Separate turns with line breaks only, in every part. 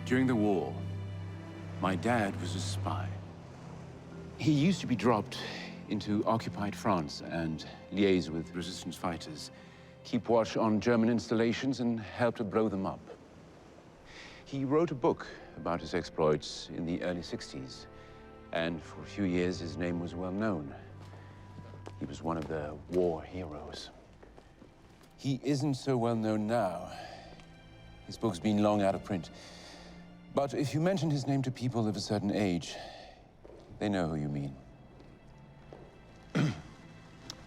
During the war, my dad was a spy. He used to be dropped into occupied France and liaise with resistance fighters, keep watch on German installations, and help to blow them up. He wrote a book about his exploits in the early 60s, and for a few years his name was well known. He was one of the war heroes. He isn't so well known now. His book's been long out of print. But if you mention his name to people of a certain age, they know who you mean.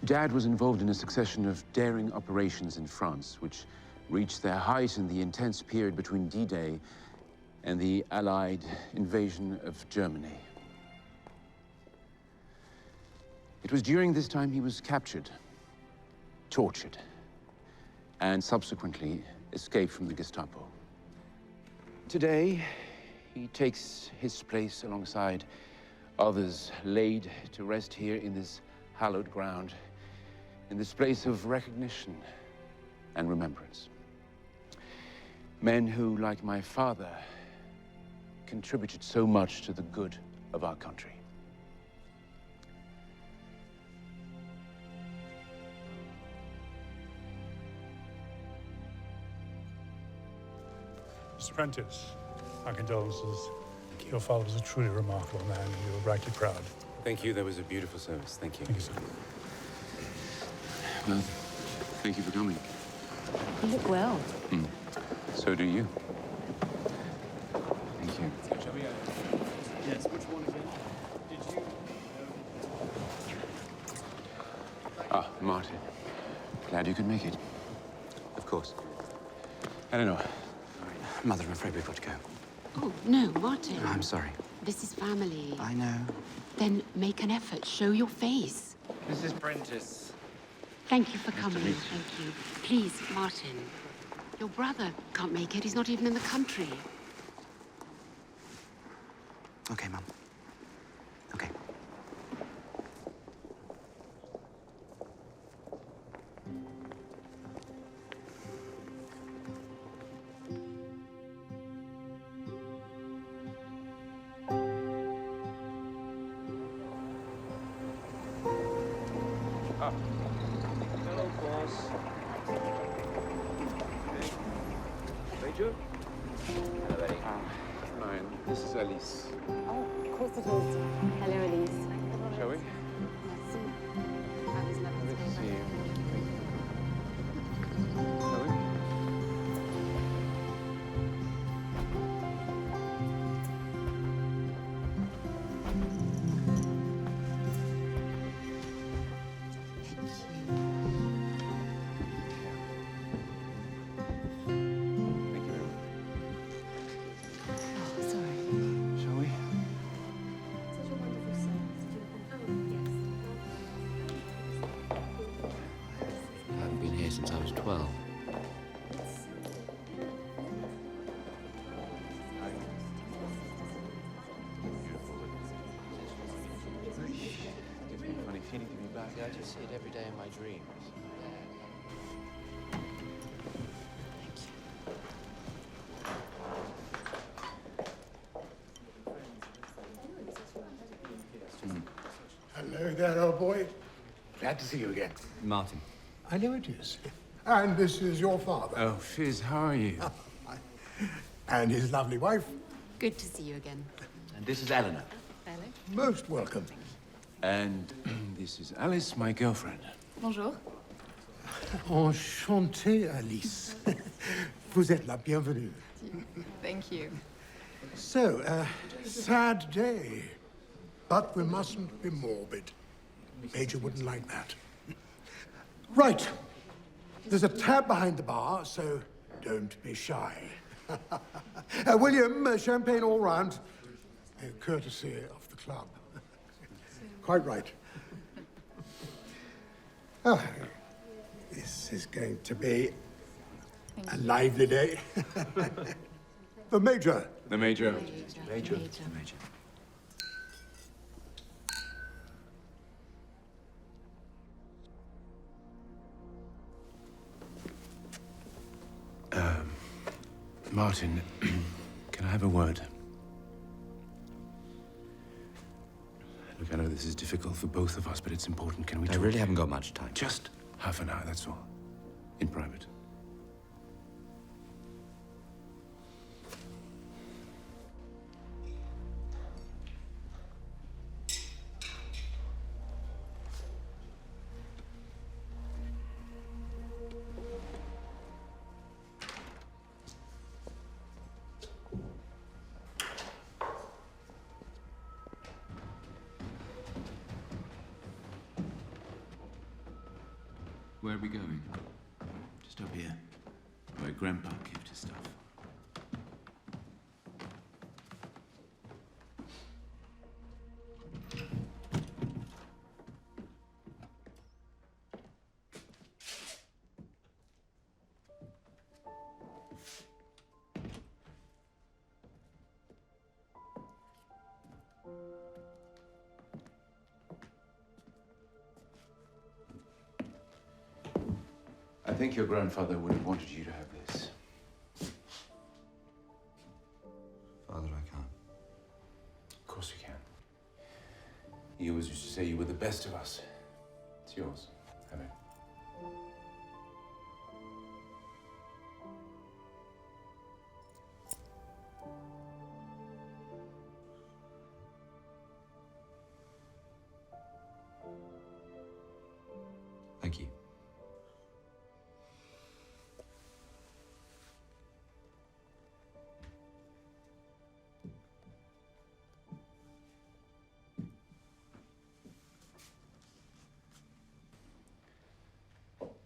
Dad was involved in a succession of daring operations in France, which reached their height in the intense period between D-Day and the Allied invasion of Germany. It was during this time he was captured, tortured, and subsequently escaped from the Gestapo. Today, he takes his place alongside others laid to rest here in this hallowed ground, in this place of recognition and remembrance. Men who, like my father, contributed so much to the good of our country.
Mr. Prentis, our condolences. Your father was a truly remarkable man, and you were rightly proud.
Thank you. That was a beautiful service. Thank you.
Thank you, sir.
Well, thank you for coming.
You look well.
So do you. Thank you.
Yes, which one again? Did you...
Ah, Martin. Glad you could make it. Of course. Eleanor.
Mother, I'm afraid we've got to go.
Oh, no, Martin.
I'm sorry.
This is family.
I know.
Then make an effort. Show your face.
Mrs. Prentis.
Thank you for coming. Thank you. Please, Martin. Your brother can't make it. He's not even in the country.
Okay, Mum. Okay.
Hello, boss. Major? Hello, Eddie.
Mine. This is Alice.
Oh, of course it is. Hello, Elise.
Shall we?
Merci. I was lovely
Good
to
to see
see
you. Shall we? Thank you very much.
Oh, sorry.
Shall we?
I haven't been here since I was 12.
Gives me a funny feeling to be back.
I just see it every day in my dreams.
Hello there, old boy. Glad to see you again.
Martin.
I know it is. And this is your father.
Oh, Fizz, how are you?
And his lovely wife.
Good to see you again.
And this is Eleanor.
Hello.
Most welcome.
And this is Alice, my girlfriend.
Bonjour.
Enchanté, Alice. Vous êtes la bienvenue.
Thank you.
So, sad day. But we mustn't be morbid. Major wouldn't like that. Right. There's a tab behind the bar, so don't be shy. William, champagne all round. Courtesy of the club. Quite right. Ah, this is going to be a lively day. The Major.
The Major.
Major.
Martin, can Can I have a word? Look, I know this is difficult for both of us, but it's important. Can we
I
talk?
really haven't got much time.
Just half an hour, that's all. In private. Where are we going? Just up here, where Grandpa kept his stuff. I think your grandfather would have wanted you to have this.
Father, I can't.
Of course you can. He always used to say you were the best of us. It's yours. Have it.
Thank you.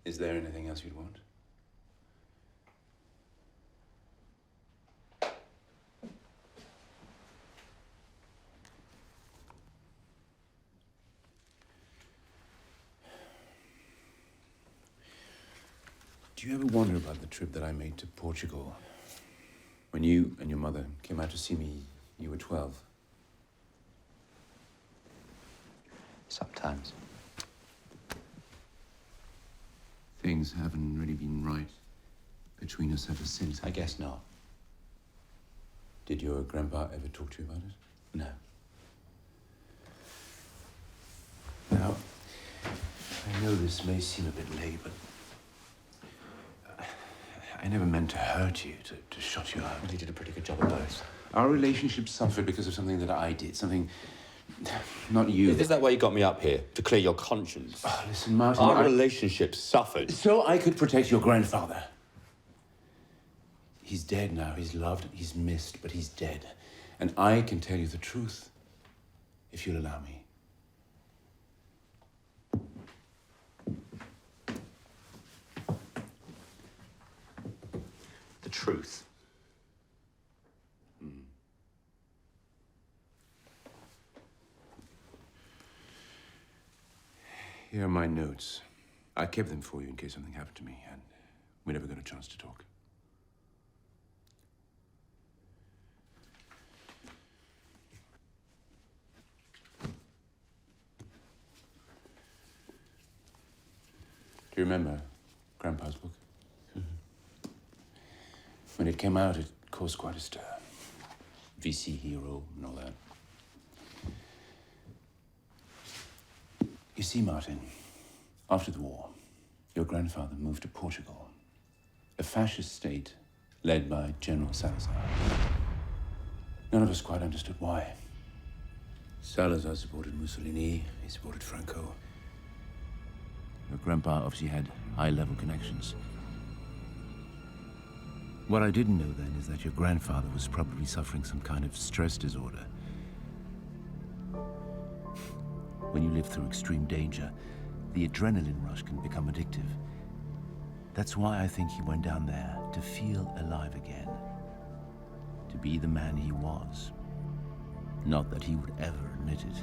Is there anything else you'd want? Do you ever wonder about the trip that I made to Portugal? When you and your mother came out to see me, you were 12.
Sometimes.
Things haven't really been right between us ever since.
I guess not.
Did your grandpa ever talk to you about it?
No.
Now, I know this may seem a bit late, but I never meant to hurt you, to shut you out.
Well, he did a pretty good job of both.
Our relationship suffered because of something that I did, something... Not you.
Is that why you got me up here? To clear your conscience?
Oh, listen, Martin,
Our relationship suffered.
So I could protect your grandfather. He's dead now. He's loved, he's missed, but he's dead. And I can tell you the truth, if you'll allow me.
The truth.
Here are my notes. I kept them for you in case something happened to me, and we never got a chance to talk. Do you remember Grandpa's book? Mm-hmm. When it came out, it caused quite a stir. VC hero and all that. You see, Martin, after the war, your grandfather moved to Portugal, a fascist state led by General Salazar. None of us quite understood why. Salazar supported Mussolini, he supported Franco. Your grandpa obviously had high-level connections. What I didn't know then is that your grandfather was probably suffering some kind of stress disorder. When you live through extreme danger, the adrenaline rush can become addictive. That's why I think he went down there, to feel alive again. To be the man he was. Not that he would ever admit it.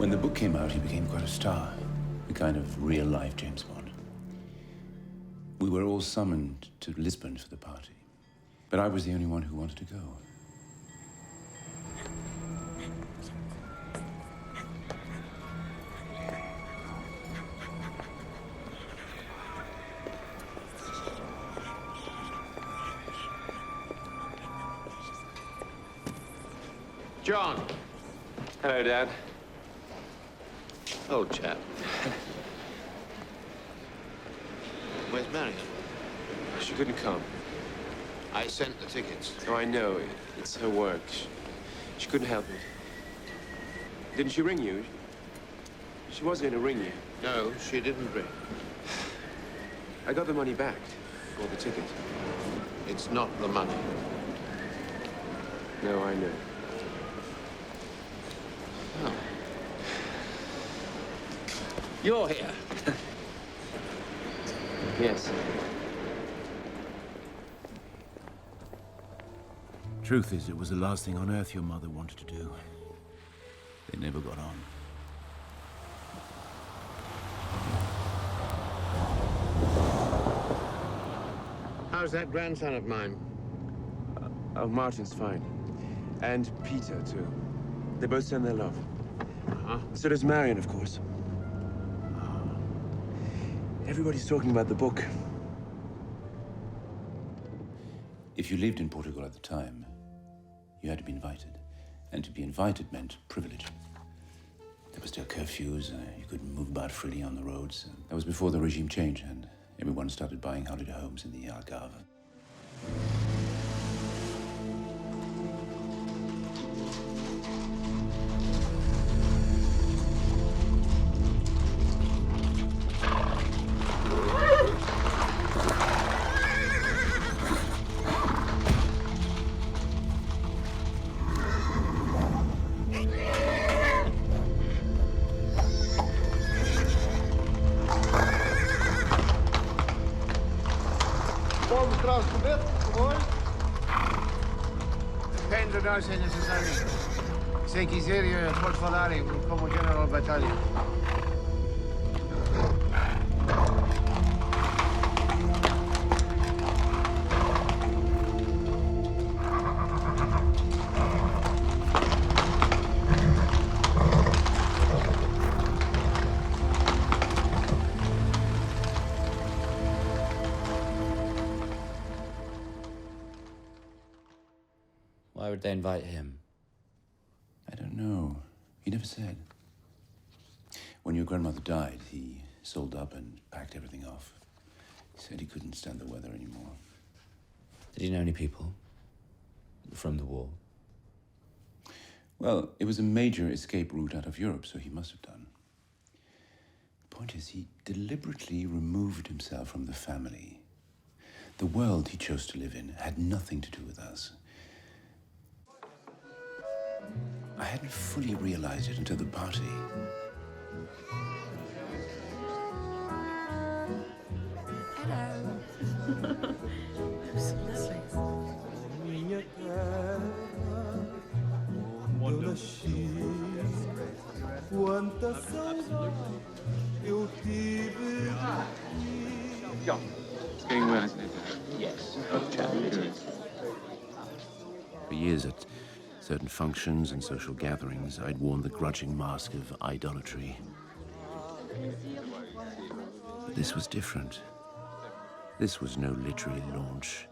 When the book came out, he became quite a star, a kind of real-life James Bond. We were all summoned to Lisbon for the party, but I was the only one who wanted to go.
John.
Hello, Dad.
Old chap. Where's Marion?
She couldn't come.
I sent the tickets.
Oh, I know. It's her work. She couldn't help it. Didn't she ring you? She was going to ring you.
No, she didn't ring.
I got the money back for the ticket.
It's not the money.
No, I know.
Oh. You're here.
Yes.
Truth is, it was the last thing on earth your mother wanted to do. They never got on.
How's that grandson of mine?
Oh, Martin's fine. And Peter, too. They both send their love.
Uh-huh.
So does Marion, of course. Everybody's talking about the book.
If you lived in Portugal at the time, you had to be invited. And to be invited meant privilege. There were still curfews, you couldn't move about freely on the roads. That was before the regime changed and everyone started buying holiday homes in the Algarve.
Depende da se necessario. Se quiser, pode falar como General Battalion.
Why would they invite him?
I don't know. He never said. When your grandmother died, he sold up and packed everything off. He said he couldn't stand the weather anymore.
Did he know any people from the war?
Well, it was a major escape route out of Europe, so he must have done. The point is, he deliberately removed himself from the family. The world he chose to live in had nothing to do with us. I hadn't fully realized it until the party.
It's going well, isn't it?
Yes. For years at certain functions and social gatherings, I'd worn the grudging mask of idolatry. But this was different. This was no literary launch.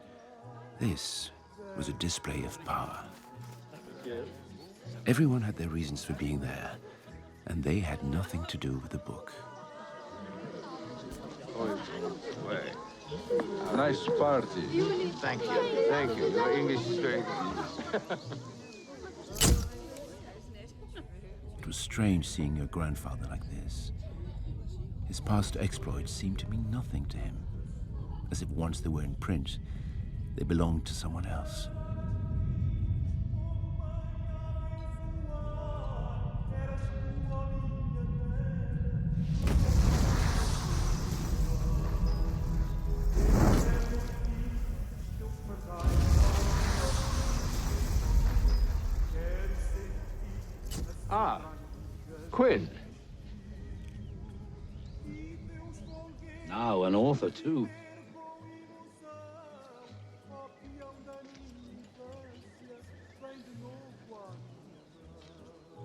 This was a display of power. Everyone had their reasons for being there, and they had nothing to do with the book.
Nice party.
Thank you. Thank you. Your English is very good.
It was strange seeing your grandfather like this. His past exploits seemed to mean nothing to him. As if once they were in print, they belonged to someone else.
Quinn. Now an author, too.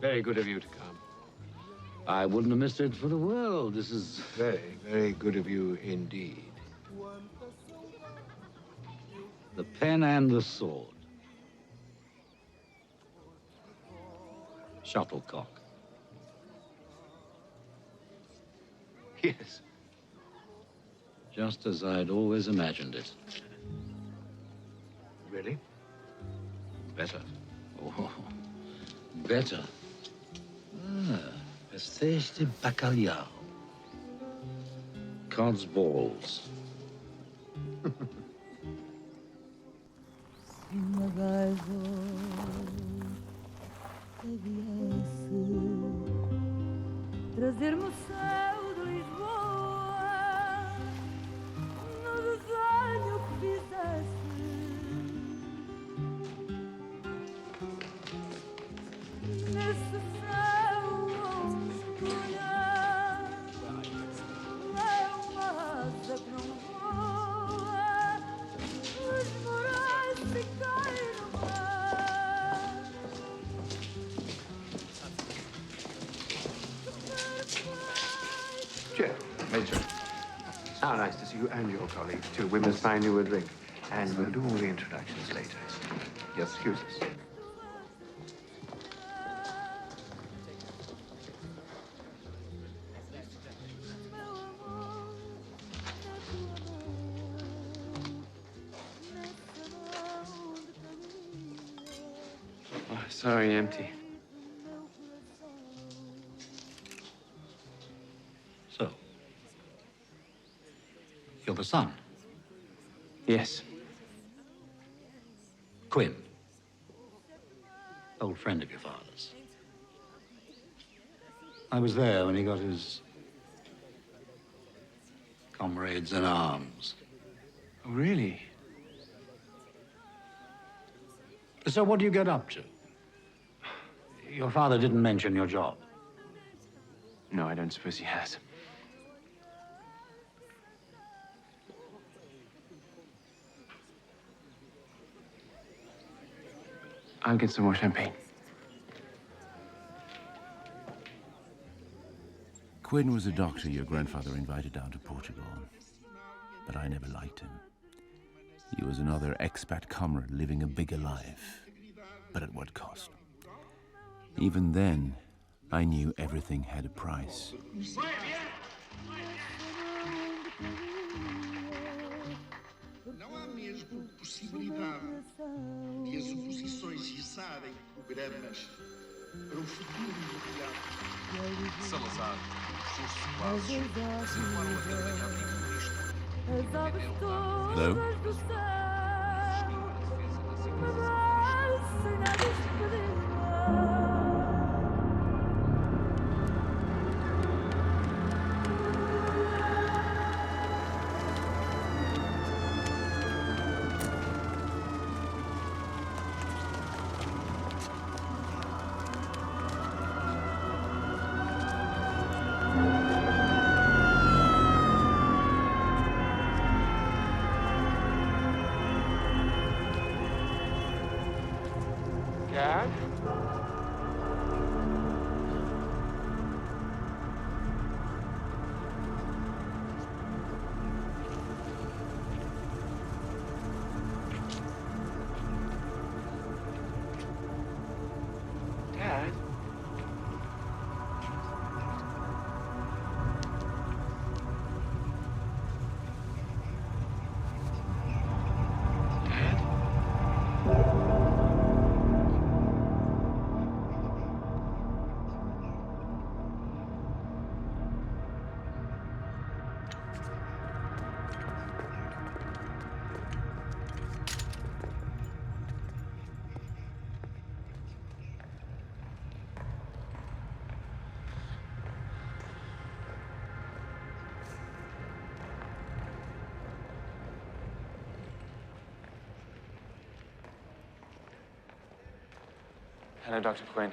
Very good of you to come.
I wouldn't have missed it for the world. This is...
Very, very good of you indeed.
The pen and the sword. Shuttlecock.
Yes.
Just as I'd always imagined it.
Really?
Better. Oh, better. Pastéis de bacalhau. Cod's balls.
Trazer-me o céu de Lisboa no desenho que fizesse. Nesse céu onde olhar é uma asa que não voa, os morais se caem no mar.
Cheers, Major. How nice to see you and your colleagues, too. We must find you a drink. And we'll do all the introductions later. Yes, excuse us. Oh, sorry, empty.
So, you're the son?
Yes.
Quinn. Old friend of your father's. I was there when he got his comrades in arms.
Oh, really?
So what do you get up to? Your father didn't mention your job.
No, I don't suppose he has. I'll get some more champagne.
Quinn was a doctor your grandfather invited down to Portugal, but I never liked him. He was another expat comrade living a bigger life, but at what cost? Even then, I knew everything had a price.
Não há mesmo possibilidade de as oposições cessarem programas para o futuro imediato.
Salazar, seus sequazes, reservaram a campanha anticomunista.
Hello?
Dad? Dad? Hello, Dr. Quinn.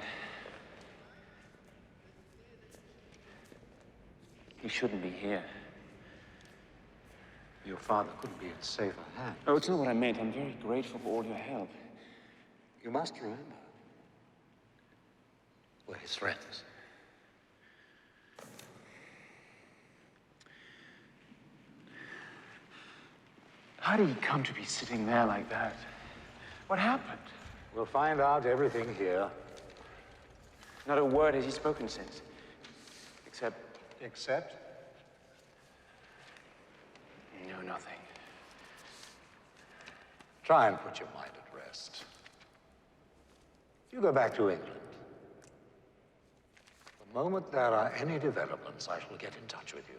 He shouldn't be here.
Your father couldn't be in safer hands.
Oh, it's not what I meant. I'm very grateful for all your help.
You must remember, we're his friends.
How did he come to be sitting there like that? What happened?
We'll find out everything here.
Not a word has he spoken since. Except...
Except?
No, nothing.
Try and put your mind at rest. You go back to England. The moment there are any developments, I shall get in touch with you.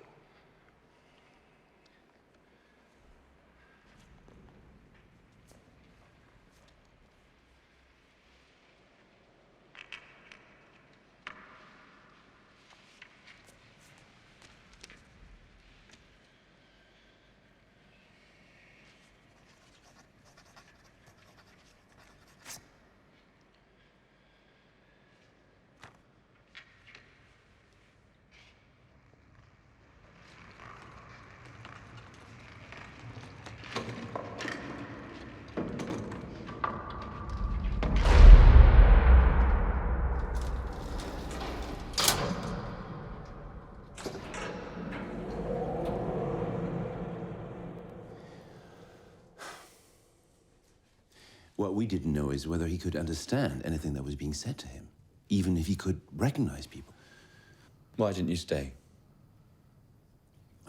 What we didn't know is whether he could understand anything that was being said to him, even if he could recognize people.
Why didn't you stay?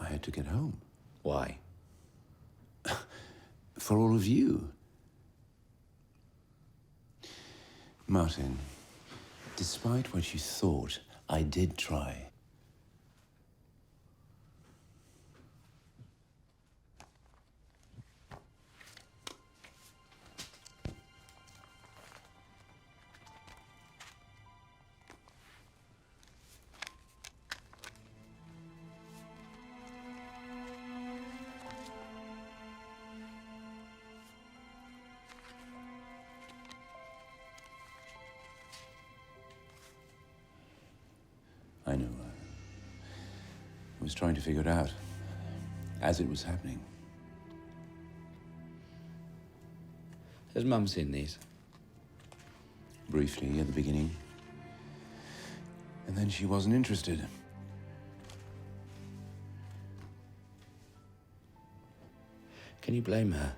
I had to get home.
Why?
For all of you. Martin, despite what you thought, I did try. I know. I was trying to figure it out as it was happening.
Has Mum seen these?
Briefly at the beginning. And then she wasn't interested.
Can you blame her?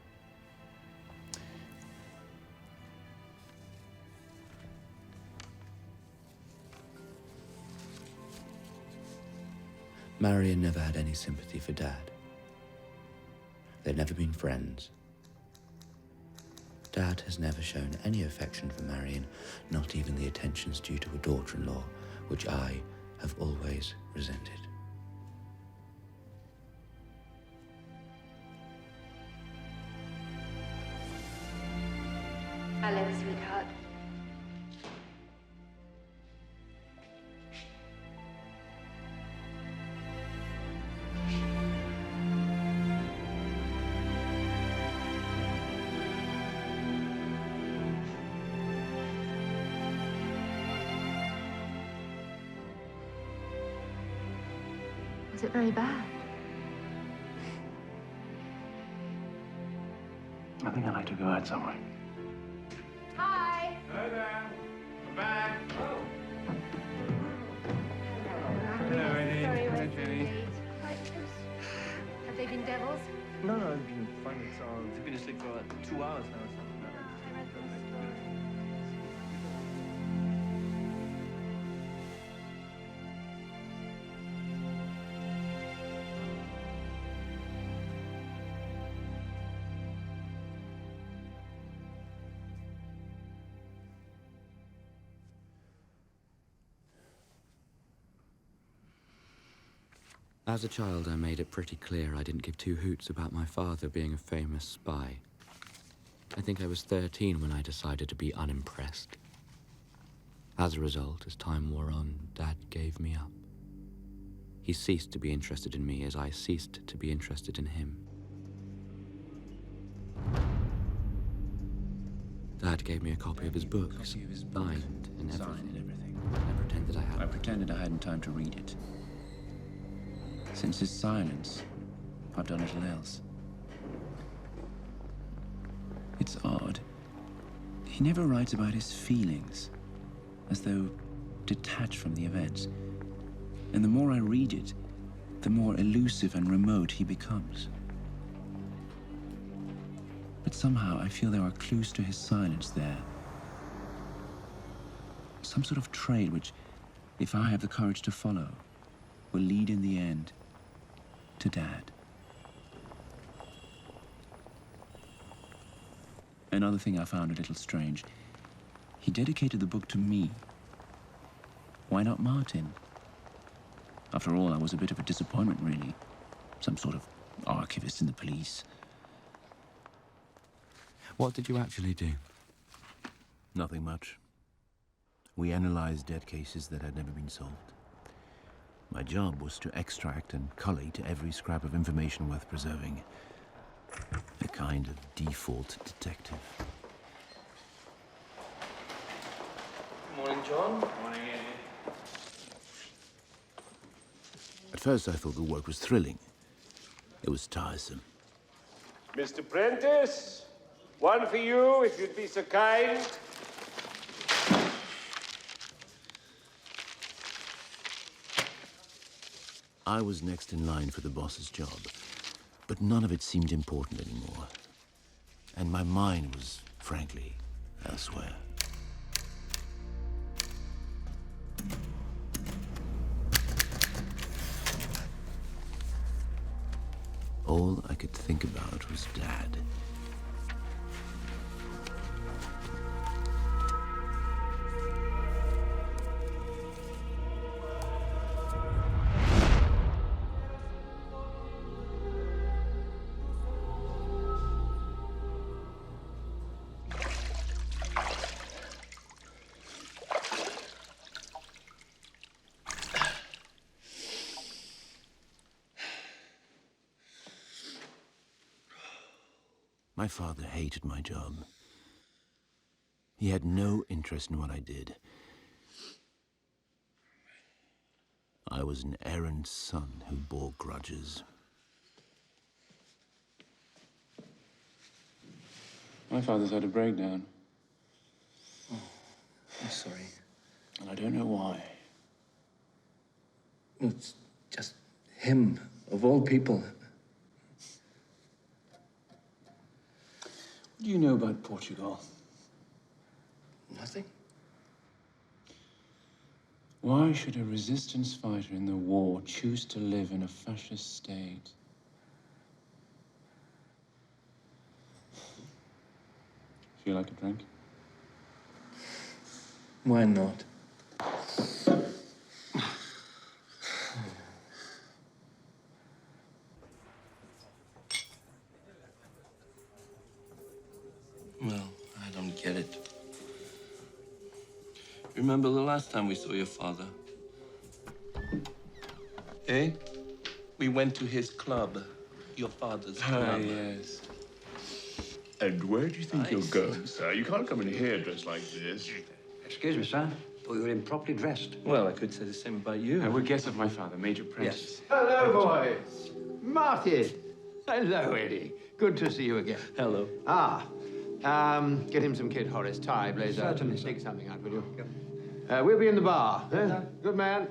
Marion never had any sympathy for Dad. They'd never been friends. Dad has never shown any affection for Marion, not even the attentions due to a daughter-in-law, which I have always resented.
Hello, sweetheart.
Was it very bad?
I think I'd like to go out somewhere.
Hi.
Hi there. We're back.
Hello,
Eddie.
Sorry,
Hello,
we're
Jenny.
late. Have they been devils?
No, I've been fine. They've been asleep for like 2 hours now or something.
As a child, I made it pretty clear I didn't give two hoots about my father being a famous spy. I think I was 13 when I decided to be unimpressed. As a result, as time wore on, Dad gave me up. He ceased to be interested in me as I ceased to be interested in him. Dad gave me a copy of his book, signed and everything. I pretended I hadn't.
I pretended I hadn't time to read it. Since his silence, I've done little else. It's odd. He never writes about his feelings, as though detached from the events. And the more I read it, the more elusive and remote he becomes. But somehow I feel there are clues to his silence there. Some sort of trail which, if I have the courage to follow, will lead in the end to Dad. Another thing I found a little strange. He dedicated the book to me. Why not Martin? After all, I was a bit of a disappointment, really. Some sort of archivist in the police.
What did you actually do?
Nothing much. We analyzed dead cases that had never been solved. My job was to extract and collate every scrap of information worth preserving. A kind of default detective.
Good morning, John. Morning, Eddie.
At first, I thought the work was thrilling. It was tiresome.
Mr. Prentis, one for you, if you'd be so kind.
I was next in line for the boss's job, but none of it seemed important anymore. And my mind was, frankly, elsewhere. All I could think about was Dad. My father hated my job. He had no interest in what I did. I was an errant son who bore grudges. My father's had a breakdown.
Oh, I'm sorry.
And I don't know why.
It's just him, of all people.
What do you know about Portugal?
Nothing.
Why should a resistance fighter in the war choose to live in a fascist state? Feel like a drink?
Why not? Well, I don't get it. Remember the last time we saw your father? Eh? We went to his club. Your father's club.
Yes.
And where do you think you're going, sir? You can't come in here dressed like this.
Excuse me, sir. Thought you were improperly dressed.
Well, I could say the same about you.
We're guests of my father, Major Prentis.
Yes.
Hello, boys. Martin. Hello, Eddie. Good to see you again.
Hello.
Get him some Kid Horace tie, blazer.
Certainly, sir.
Stick something out, will you? We'll be in the bar. Good man.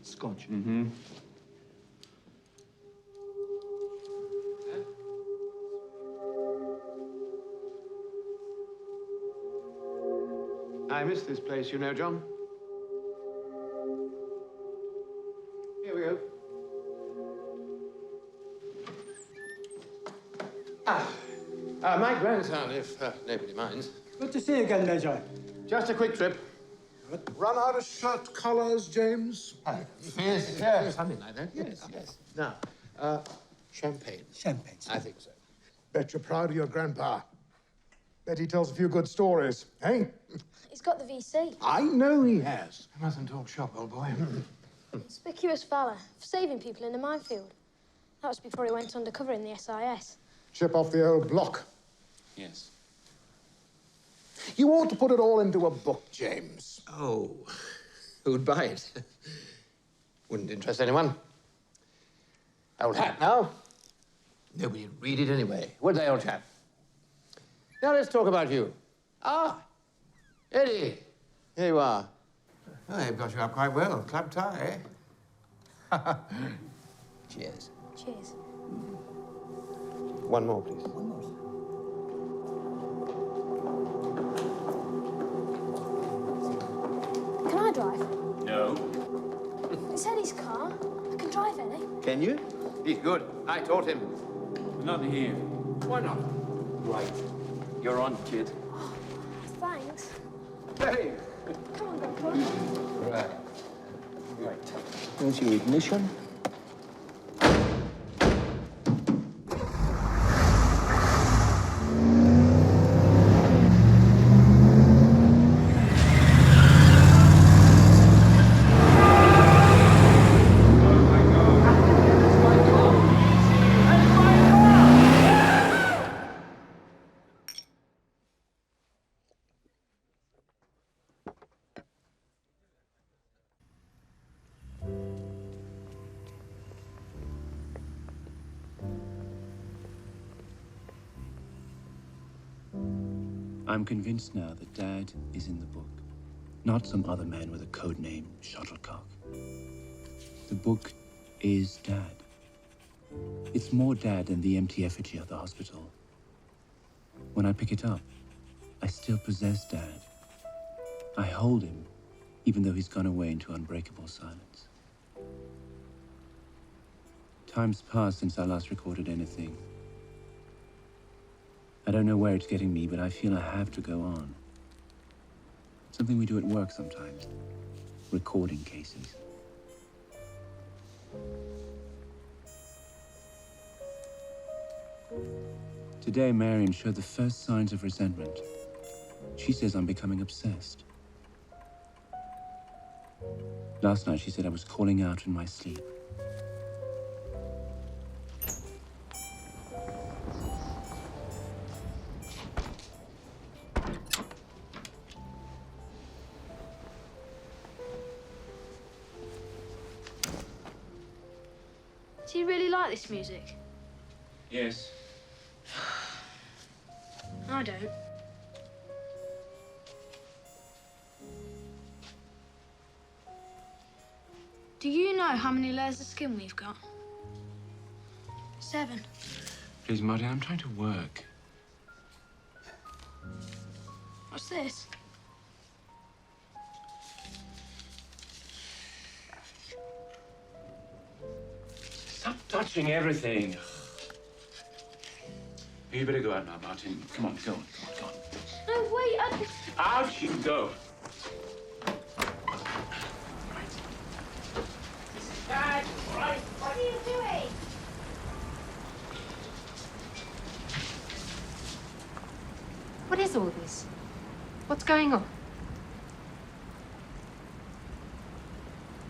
Scotch.
Mm-hmm. I miss this place, you know, John. Here we go. My grandson, if nobody minds.
Good to see you again, Major.
Just a quick trip.
Run out of shirt collars, James?
Yes, something like that. Yes, yes. Now, champagne.
Champagne.
I think so.
Bet you're proud of your grandpa. Bet he tells a few good stories, eh?
He's got the VC.
I know he has.
You mustn't talk shop, old boy.
Conspicuous fella for saving people in a minefield. That was before he went undercover in the SIS.
Chip off the old block.
Yes.
You ought to put it all into a book, James.
Oh, who'd buy it? Wouldn't interest anyone. Old hat now. Nobody'd read it anyway, would they, old chap? Now let's talk about you. Ah, Eddie. Here you are. Oh, they've got you up quite well. Club tie, eh? Cheers.
Cheers.
One more, please.
Can I drive?
No.
It's Eddie's car. I can drive, Eddie.
Can you? He's good. I taught him.
Not here.
Why not?
Right. You're on, kid.
Thanks.
Hey!
Come on, Grandpa.
Right. Here's your ignition.
I'm convinced now that Dad is in the book. Not some other man with a code name, Shuttlecock. The book is Dad. It's more Dad than the empty effigy at the hospital. When I pick it up, I still possess Dad. I hold him, even though he's gone away into unbreakable silence. Time's passed since I last recorded anything. I don't know where it's getting me, but I feel I have to go on. Something we do at work sometimes. Recording cases. Today, Marion showed the first signs of resentment. She says I'm becoming obsessed. Last night, she said I was calling out in my sleep.
Do you really like this music?
Yes.
I don't. Do you know how many layers of skin we've got? 7.
Please, Martin, I'm trying to work.
What's this?
Stop touching everything. You better go out now, Martin. Come on, go on, go on, go on.
No, wait,
Out you go.
Dad, right. What are you doing?
What is all this? What's going on?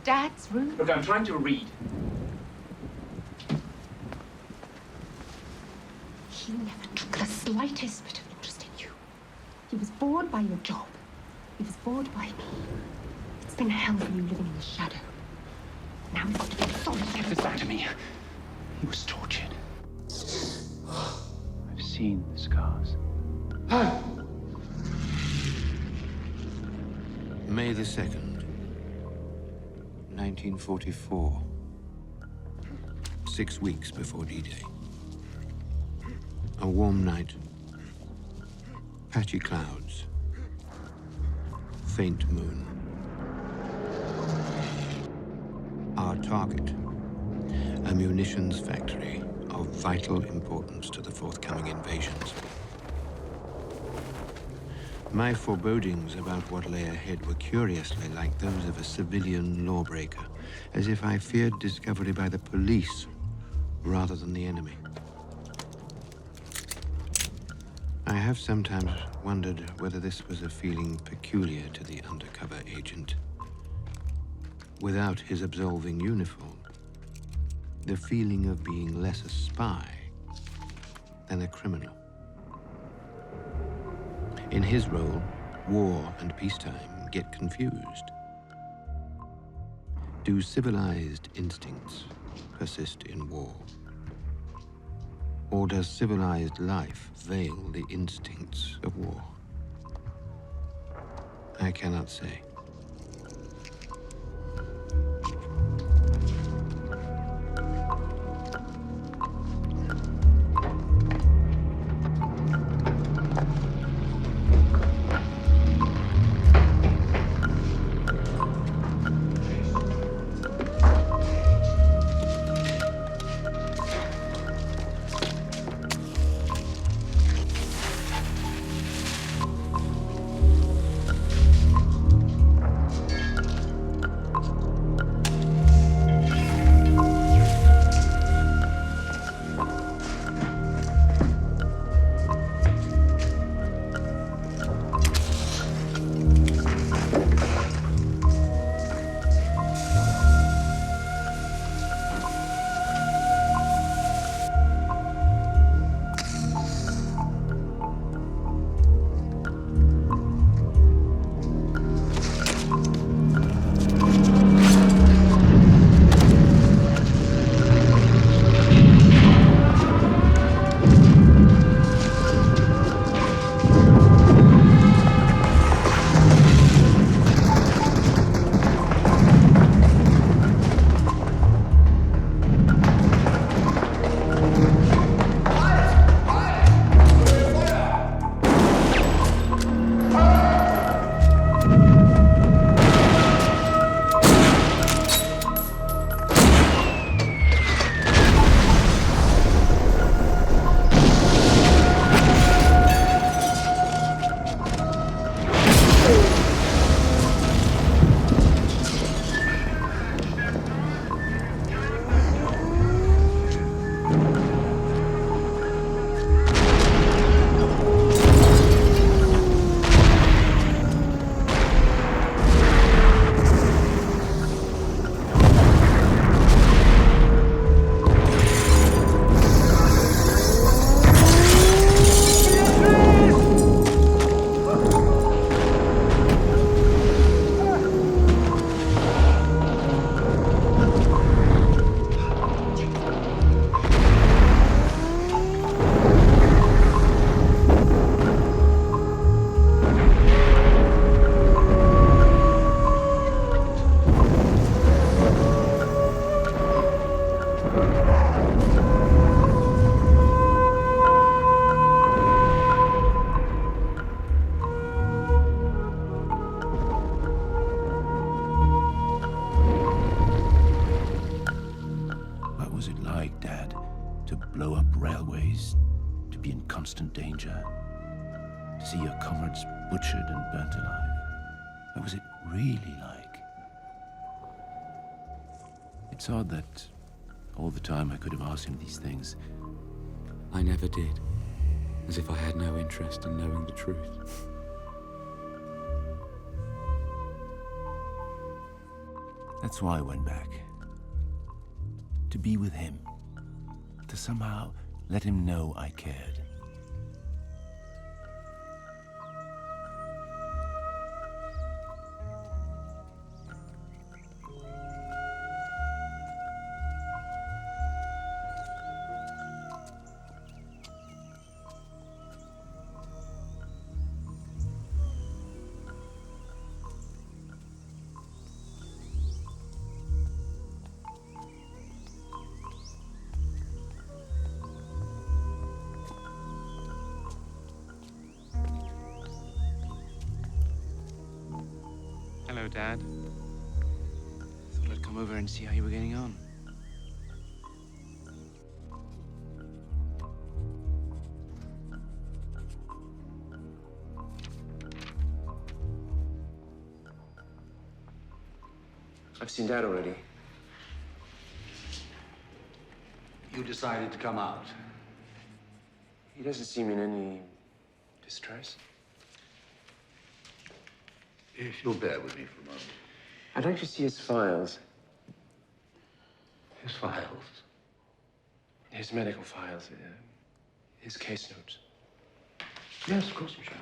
Dad's room?
Look, I'm trying to read.
He never took the slightest bit of interest in you. He was bored by your job. He was bored by me. It's been hell for you living in the shadow. Now he's got to get sorry.
Give this back to me. He was tortured. I've seen the scars.
May the 2nd, 1944. 6 weeks before D-Day. A warm night. Patchy clouds. Faint moon. Our target, a munitions factory of vital importance to the forthcoming invasions. My forebodings about what lay ahead were curiously like those of a civilian lawbreaker, as if I feared discovery by the police rather than the enemy. I have sometimes wondered whether this was a feeling peculiar to the undercover agent. Without his absolving uniform, the feeling of being less a spy than a criminal. In his role, war and peacetime get confused. Do civilized instincts persist in war? Or does civilized life veil the instincts of war? I cannot say.
constant danger, to see your comrades butchered and burnt alive. What was it really like? It's odd that all the time I could have asked him these things.
I never did, as if I had no interest in knowing the truth.
That's why I went back. To be with him. To somehow let him know I cared.
Hello, Dad. Thought I'd come over and see how you were getting on. I've seen Dad already.
You decided to come out.
He doesn't seem in any distress.
If you'll bear with me for a moment.
I'd like to see his files.
His files?
His medical files. His case notes.
Yes, of course, Michelle.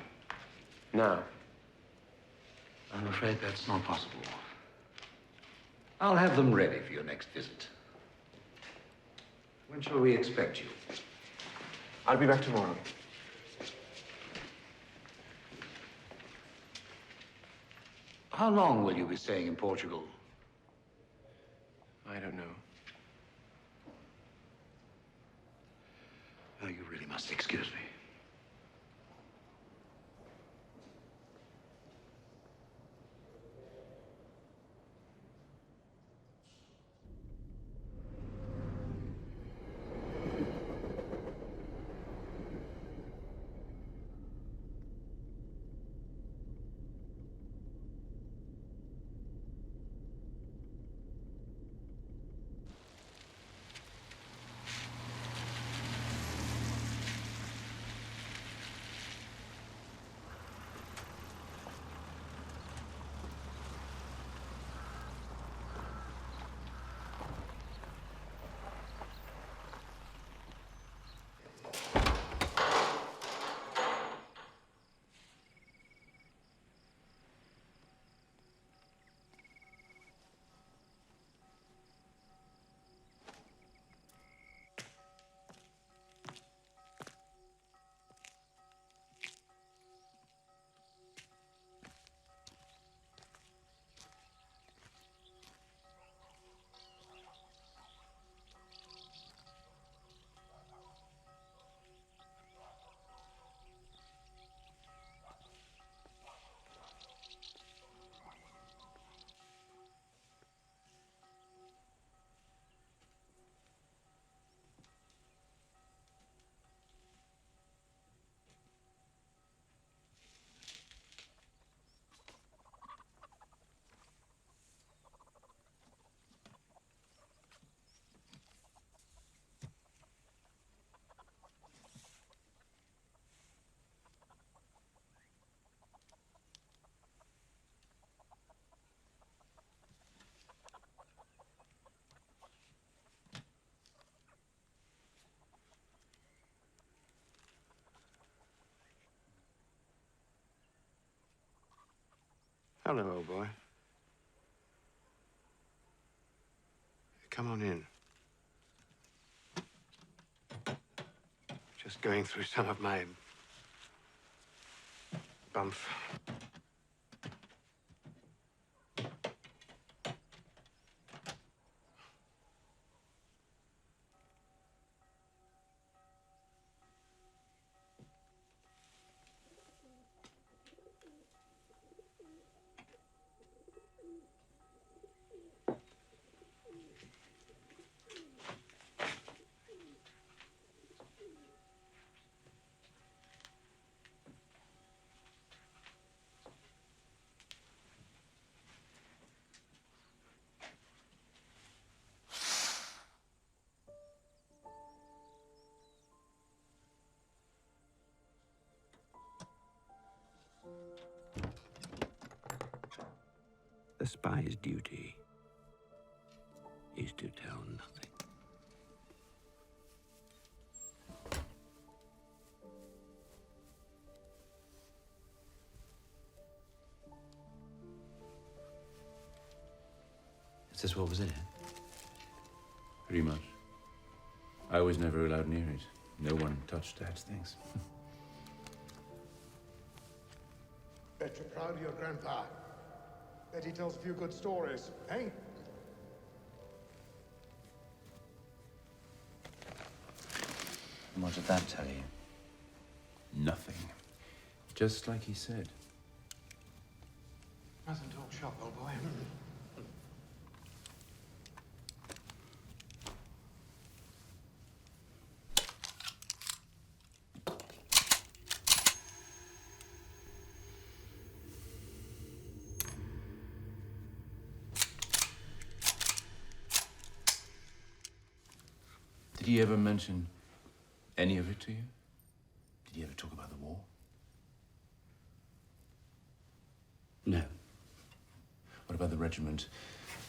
Now.
I'm afraid that's not possible. I'll have them ready for your next visit. When shall we expect you?
I'll be back tomorrow.
How long will you be staying in Portugal?
I don't know.
Oh, you really must excuse me.
Hello, old boy. Come on in. Just going through some of my bump. The spy's duty is to tell nothing.
Is this what was in it?
Pretty much. I was never allowed near it. No one touched Dad's things.
Bet you're proud of your grandpa. Bet he tells a few good stories, eh?
And what did that tell you?
Nothing. Just like he said.
Mustn't talk shop, old boy.
Did he ever mention any of it to you? Did he ever talk about the war?
No.
What about the regiment?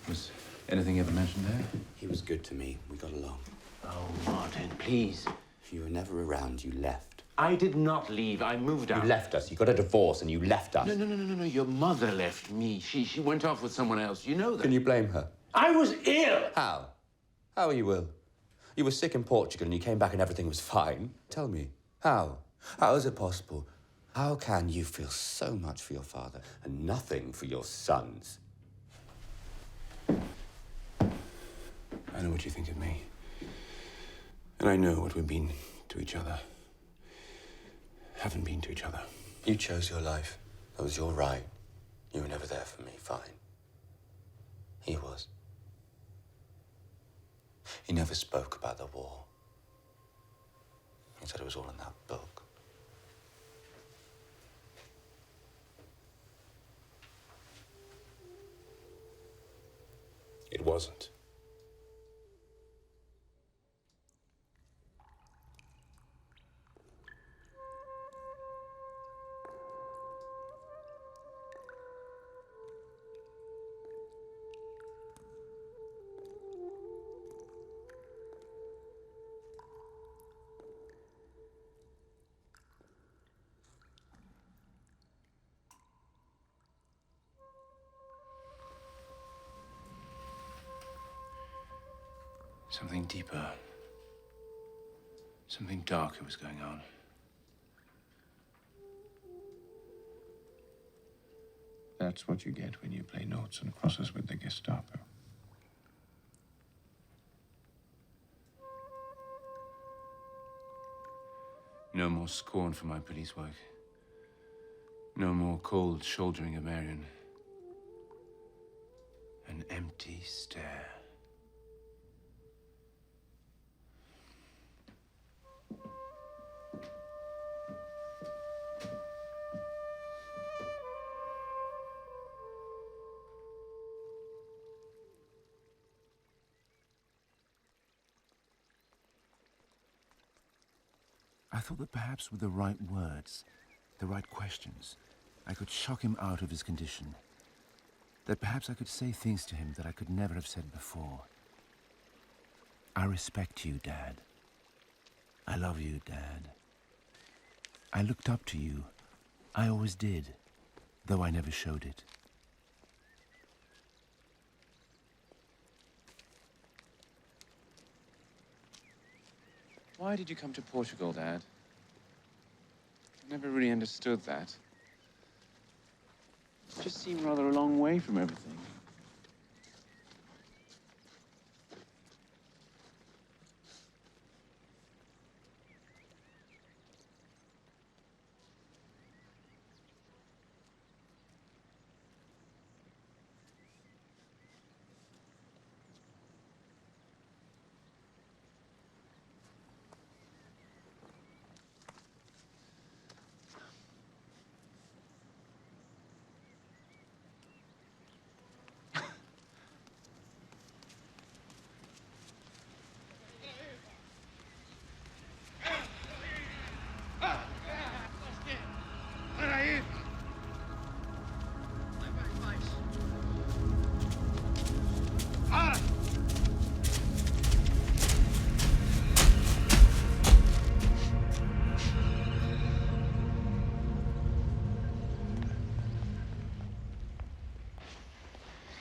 Was anything ever mentioned there?
He was good to me. We got along.
Oh, Martin, please.
You were never around. You left.
I did not leave. I moved out.
You left us. You got a divorce and you left us.
No. Your mother left me. She went off with someone else. You know that.
Can you blame her?
I was ill.
How? How are you ill? You were sick in Portugal and you came back and everything was fine. Tell me, how? How is it possible? How can you feel so much for your father and nothing for your sons?
I know what you think of me. And I know what we've been to each other. Haven't been to each other.
You chose your life. That was your right. You were never there for me, fine. He was. He never spoke about the war. He said it was all in that book.
It wasn't. Something deeper, something darker was going on.
That's what you get when you play noughts and crosses with the Gestapo.
No more scorn for my police work. No more cold shouldering of Marion. An empty stare. I thought that perhaps with the right words, the right questions, I could shock him out of his condition. That perhaps I could say things to him that I could never have said before. I respect you, Dad. I love you, Dad. I looked up to you. I always did, though I never showed it. Why did you come to Portugal, Dad? I never really understood that. It just seemed rather a long way from everything.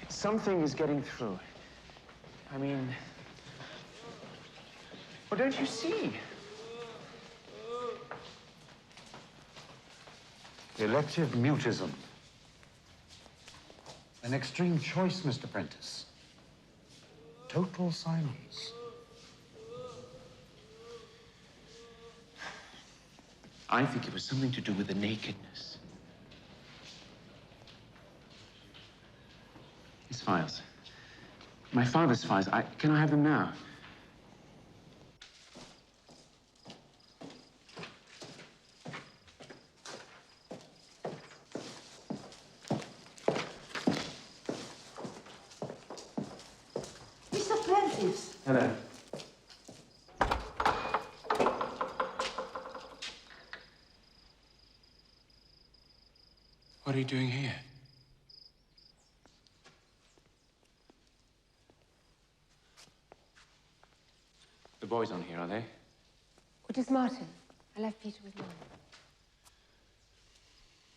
Something is getting through. I mean, well, don't you see?
Elective mutism. An extreme choice, Mr. Prentis. Total silence.
I think it was something to do with the nakedness. His files. My father's files. Can I have them now?
Mr. Prentis.
Hello. What are you doing here? The boys on here, are they?
What is Martin? I left Peter with Mum.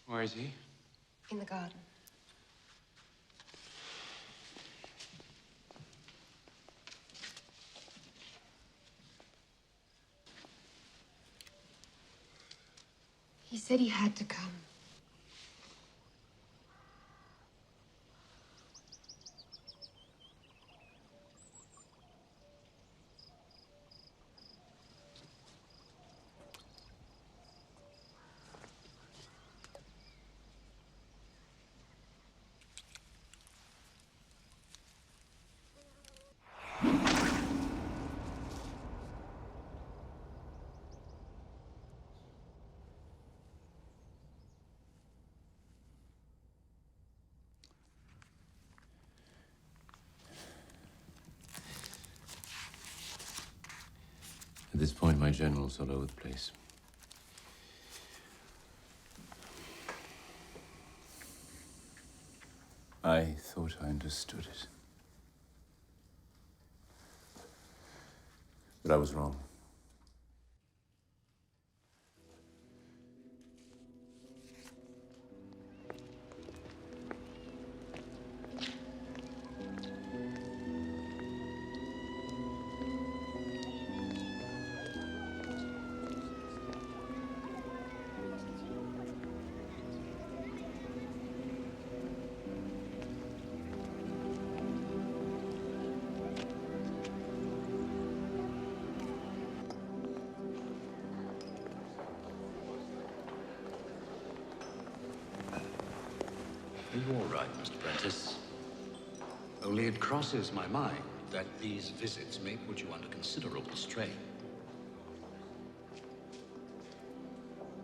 Where is he?
In the garden. He said he had to come.
At this point, my general's all over the place. I thought I understood it. But I was wrong.
Are you all right, Mr. Prentis? Only it crosses my mind that these visits may put you under considerable strain.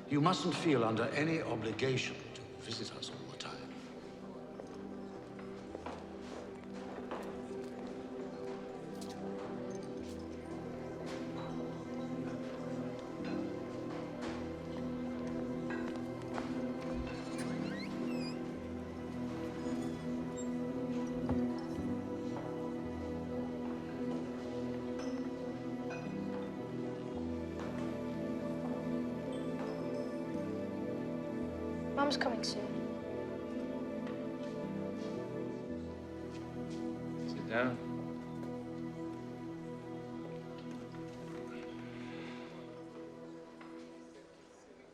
You mustn't feel under any obligation to visit us all the time.
Mum's coming soon.
Sit down.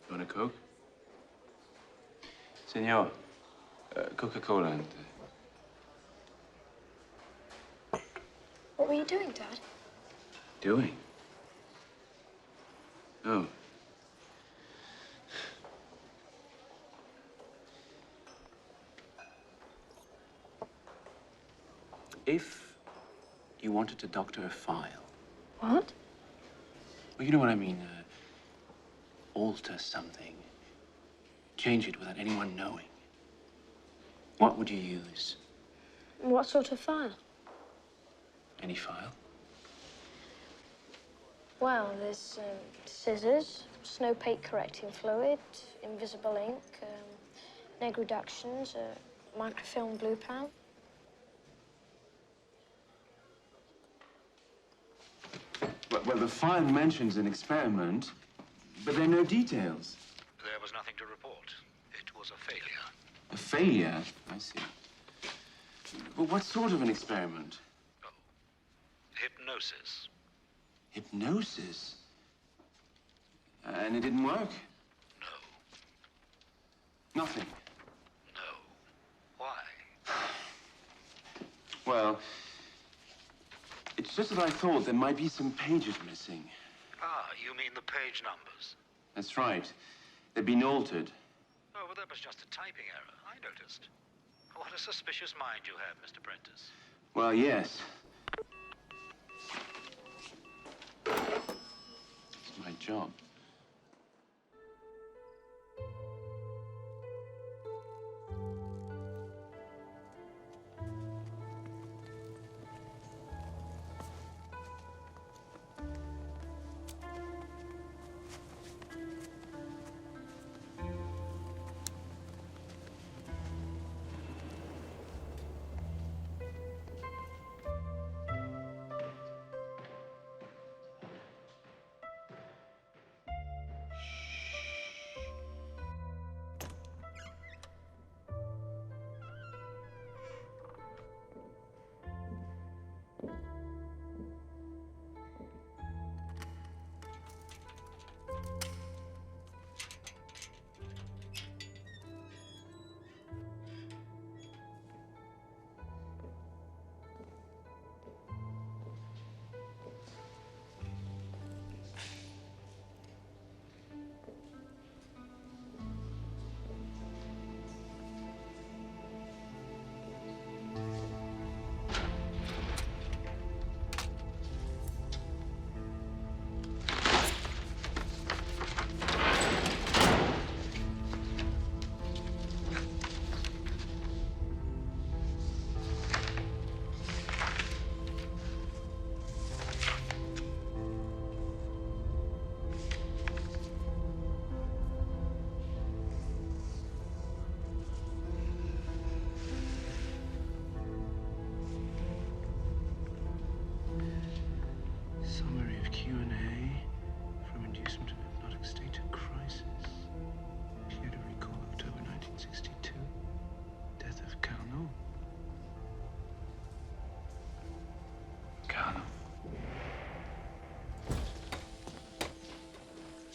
You want a Coke? Senor, Coca-Cola and...
What were you doing, Dad?
Doing? Oh. If you wanted to doctor a file...
What?
Well, you know what I mean. Alter something. Change it without anyone knowing. What would you use?
What sort of file?
Any file?
Well, there's scissors, snowpaint correcting fluid, invisible ink, neg reductions, microfilm blue pan.
Well, the file mentions an experiment, but there are no details.
There was nothing to report. It was a failure.
A failure? I see. Well, what sort of an experiment?
Oh. Hypnosis.
Hypnosis? And it didn't work?
No.
Nothing?
No. Why?
Well, it's just that I thought there might be some pages missing.
Ah, you mean the page numbers?
That's right. They'd been altered.
Oh, well, that was just a typing error. I noticed. What a suspicious mind you have, Mr. Prentis.
Well, yes. It's my job.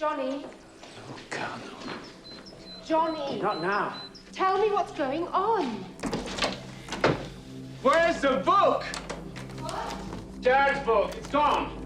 Johnny.
Oh, Carlo.
Johnny.
Not now.
Tell me what's going on.
Where's the book?
What?
Dad's book. It's gone.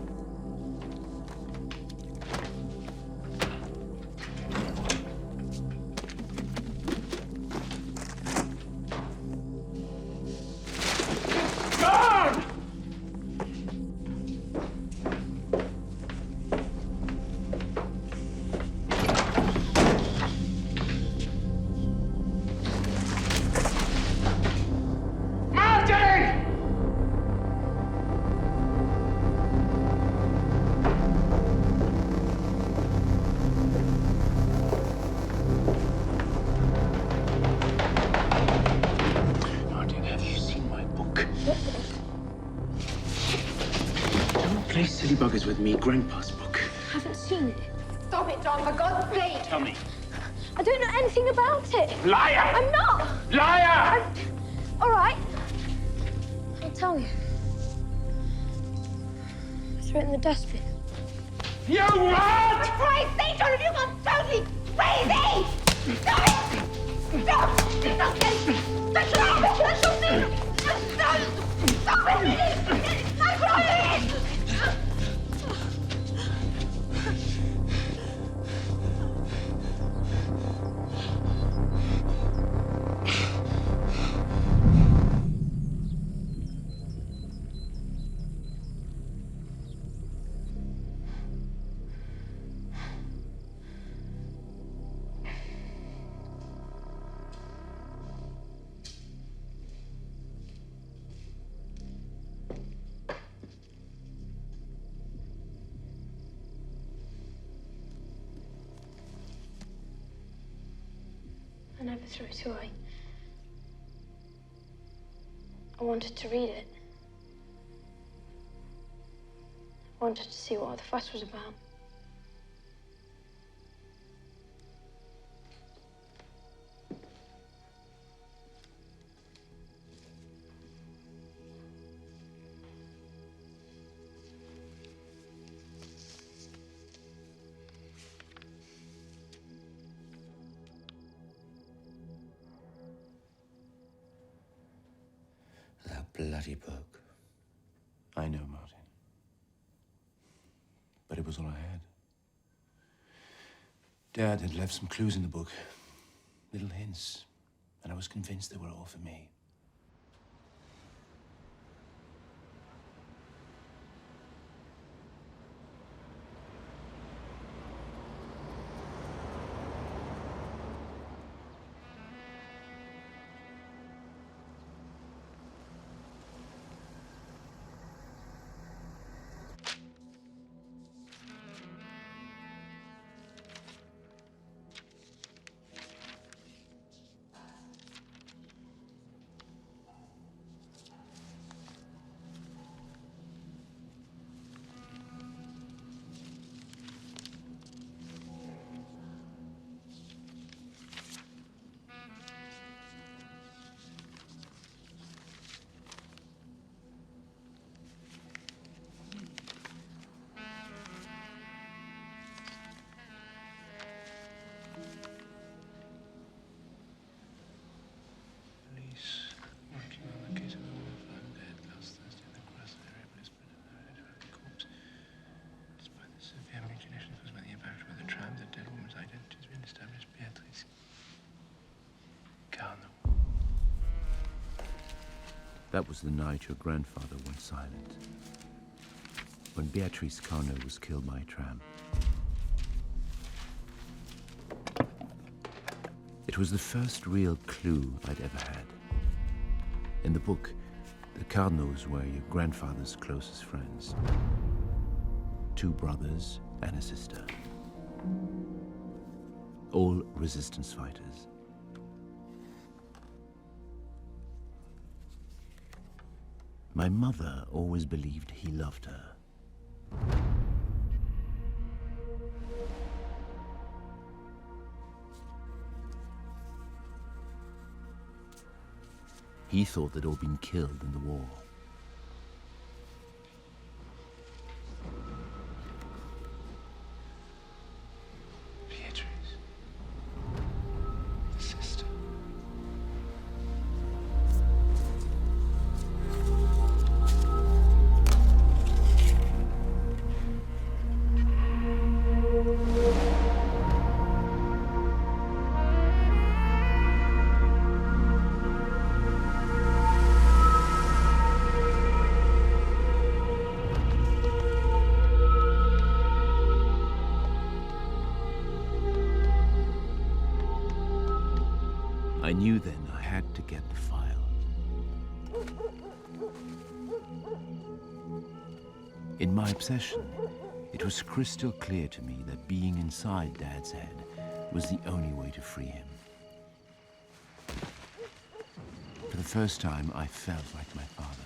Play silly buggers with me, Grandpa's book.
I haven't seen it.
Stop it, John, for God's sake.
Tell me.
I don't know anything about it.
Liar!
I'm not.
Liar!
All right. I'll tell you. I threw it in the dustbin.
You what?
For Christ's sake, John, have you gone totally crazy? Stop it! Stop! Stop it! Stop it! Stop it! I'm crying!
I never threw it away. I wanted to read it. I wanted to see what the fuss was about.
Bloody book.
I know, Martin. But it was all I had. Dad had left some clues in the book. Little hints. And I was convinced they were all for me. That was the night your grandfather went silent. When Beatrice Carno was killed by a tram. It was the first real clue I'd ever had. In the book, the Carnos were your grandfather's closest friends. 2 brothers and a sister. All resistance fighters. My mother always believed he loved her. He thought they'd all been killed in the war. I knew then I had to get the file. In my obsession, it was crystal clear to me that being inside Dad's head was the only way to free him. For the first time, I felt like my father.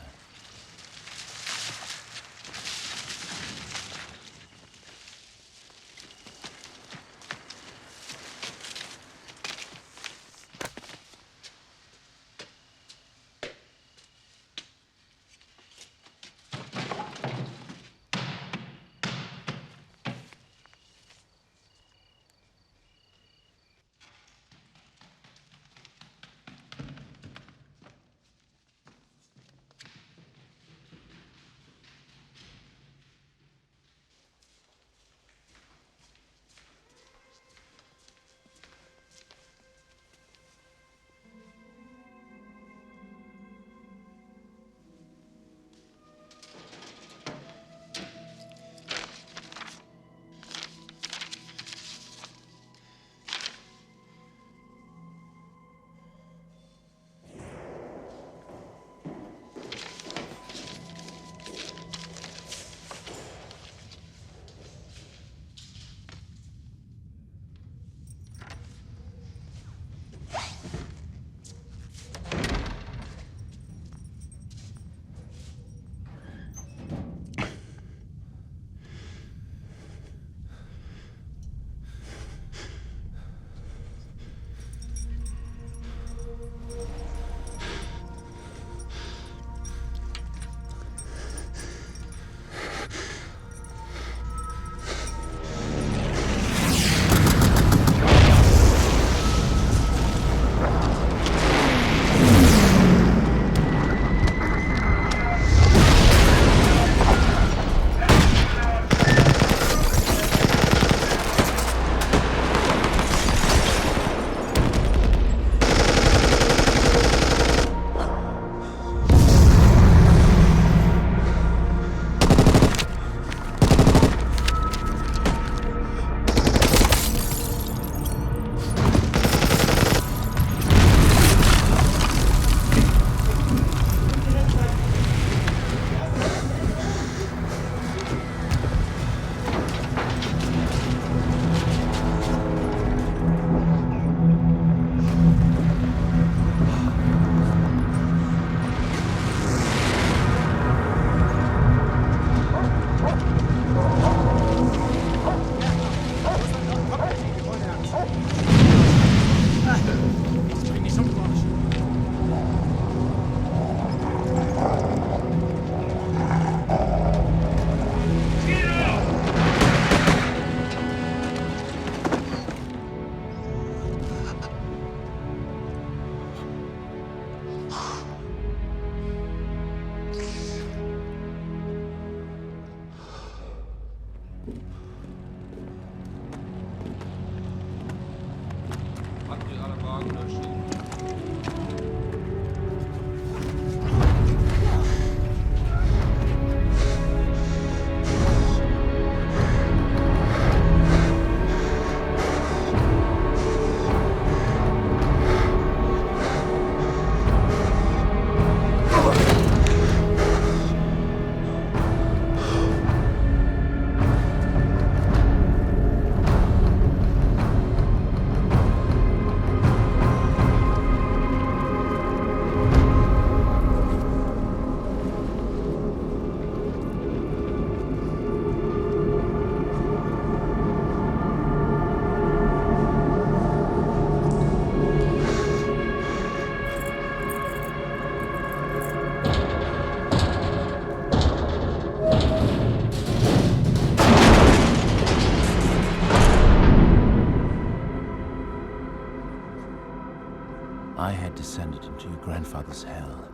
I had descended into your grandfather's hell,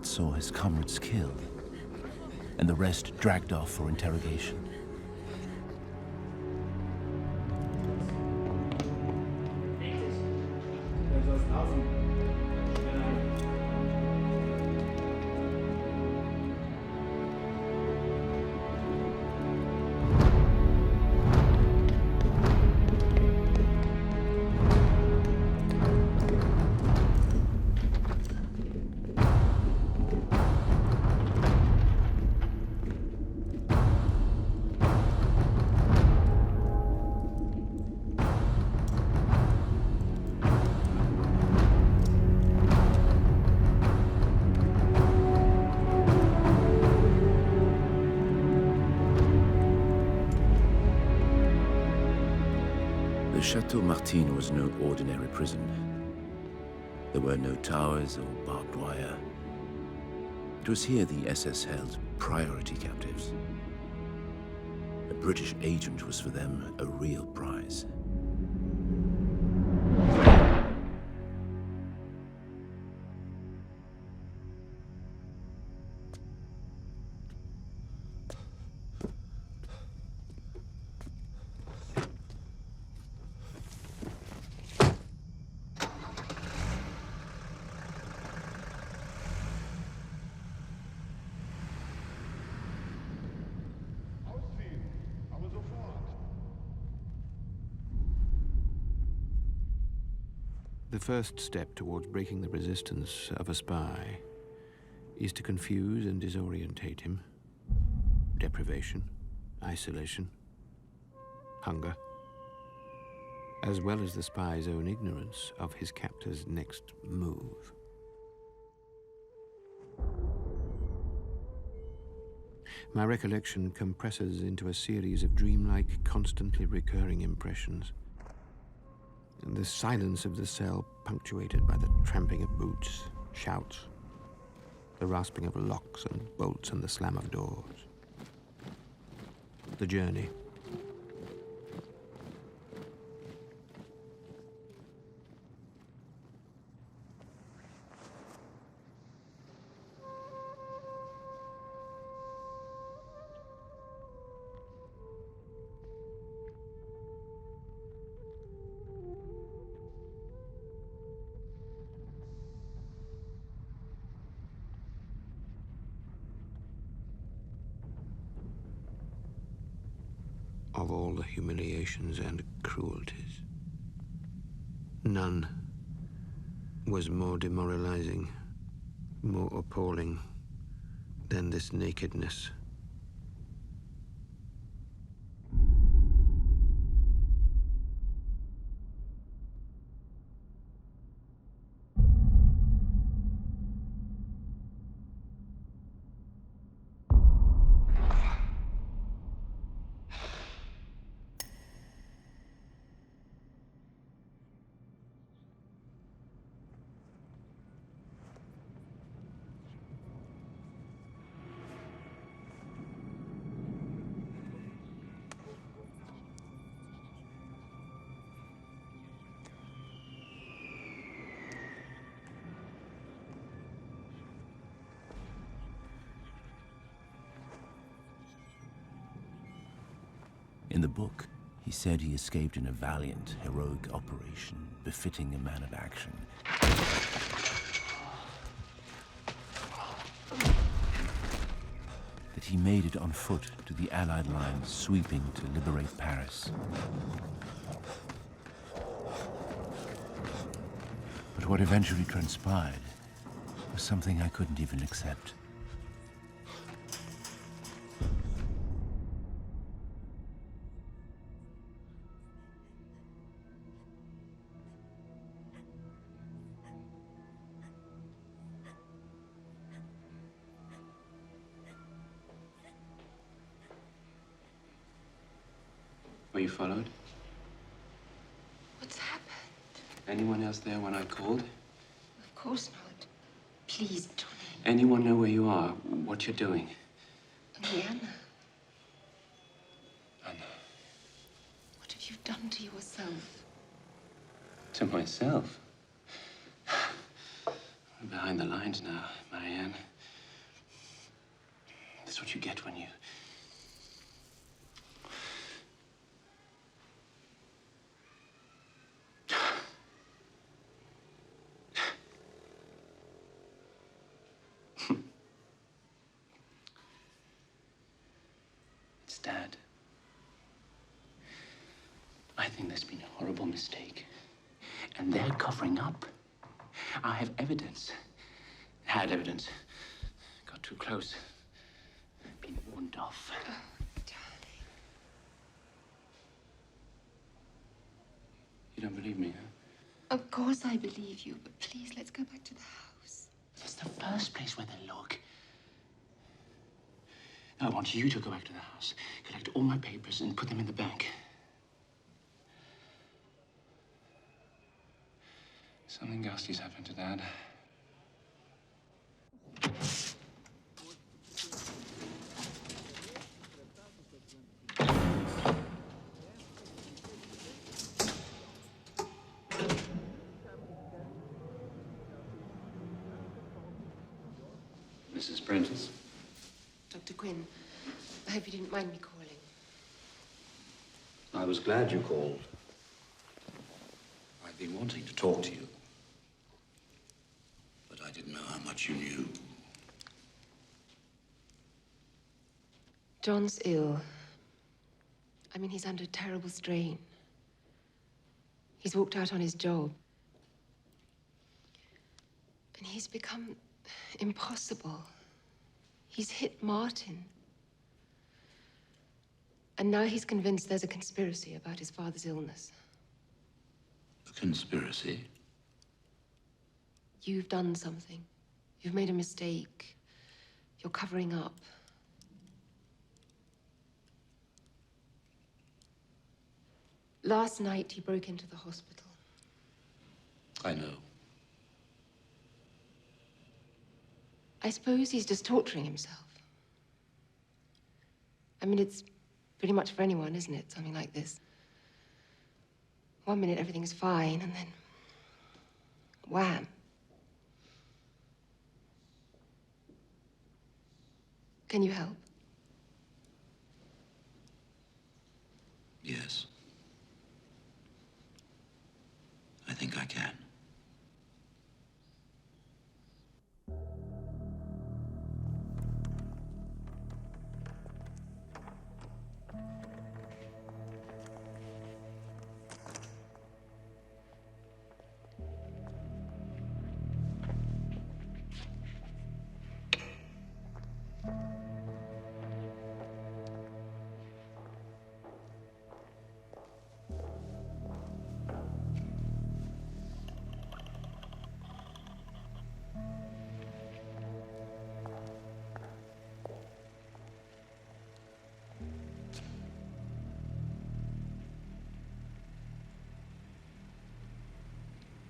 saw his comrades killed, and the rest dragged off for interrogation. Chateau Martin was no ordinary prison. There were no towers or barbed wire. It was here the SS held priority captives. A British agent was for them a real prize.
The first step towards breaking the resistance of a spy is to confuse and disorientate him. Deprivation, isolation, hunger, as well as the spy's own ignorance of his captor's next move. My recollection compresses into a series of dreamlike, constantly recurring impressions. The silence of the cell punctuated by the tramping of boots, shouts, the rasping of locks and bolts and the slam of doors. The journey. Of all the humiliations and cruelties, none was more demoralizing, more appalling than this nakedness.
In the book, he said he escaped in a valiant, heroic operation, befitting a man of action. That he made it on foot to the Allied lines, sweeping to liberate Paris. But what eventually transpired was something I couldn't even accept.
Were you followed?
What's happened?
Anyone else there when I called?
Of course not. Please, Johnny.
Anyone know where you are? What you're doing?
Only Anna.
Anna.
What have you done to yourself?
To myself? I'm behind the lines now, Marianne. That's what you get when you... It's Dad. I think there's been a horrible mistake. And they're covering up. I have evidence. Had evidence. Got too close. Been warned off.
Oh, darling.
You don't believe me, huh?
Of course I believe you, but please, let's go back to the house.
It's the first place where they look. Now, I want you to go back to the house, collect all my papers, and put them in the bank. Something ghasty's happened to Dad. Mrs. Prentis?
Dr. Quinn, I hope you didn't mind me calling.
I was glad you called. I've been wanting to talk to you. But I didn't know how much you knew.
John's ill. I mean, he's under terrible strain. He's walked out on his job. And he's become impossible. He's hit Martin. And now he's convinced there's a conspiracy about his father's illness.
A conspiracy?
You've done something. You've made a mistake. You're covering up. Last night, he broke into the hospital.
I know.
I suppose he's just torturing himself. I mean, it's pretty much for anyone, isn't it? Something like this. One minute, everything's fine, and then... wham. Can you help?
Yes. I think I can.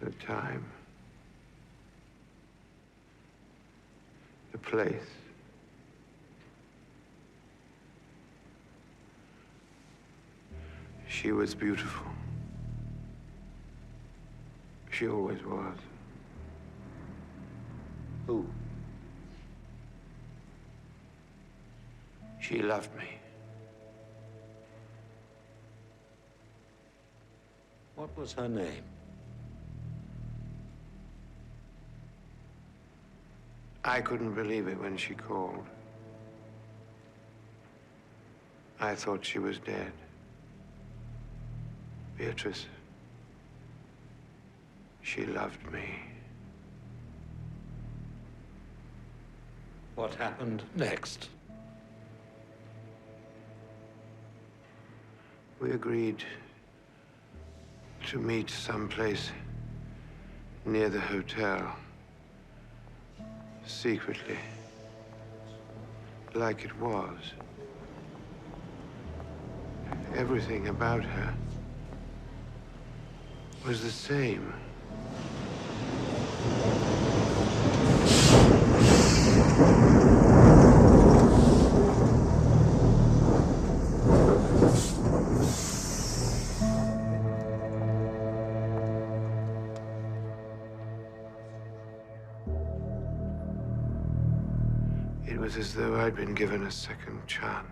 The time. The place. She was beautiful. She always was.
Who?
She loved me.
What was her name?
I couldn't believe it when she called. I thought she was dead. Beatrice. She loved me.
What happened next?
We agreed to meet someplace near the hotel. Secretly. Like it was. Everything about her was the same. It was as though I'd been given a second chance.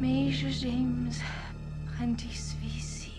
Major James Prentis VC.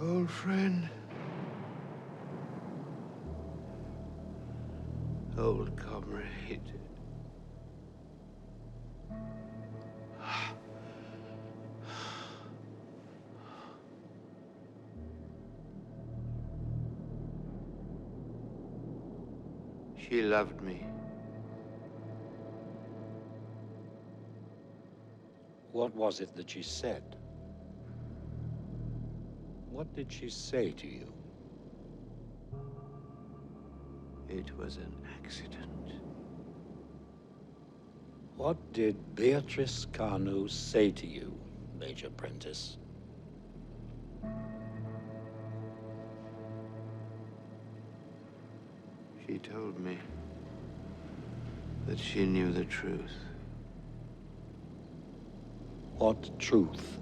Old friend. Old comrade. She loved me.
What was it that she said? What did she say to you?
It was an accident.
What did Beatrice Carnot say to you, Major Prentis?
She told me that she knew the truth.
What truth?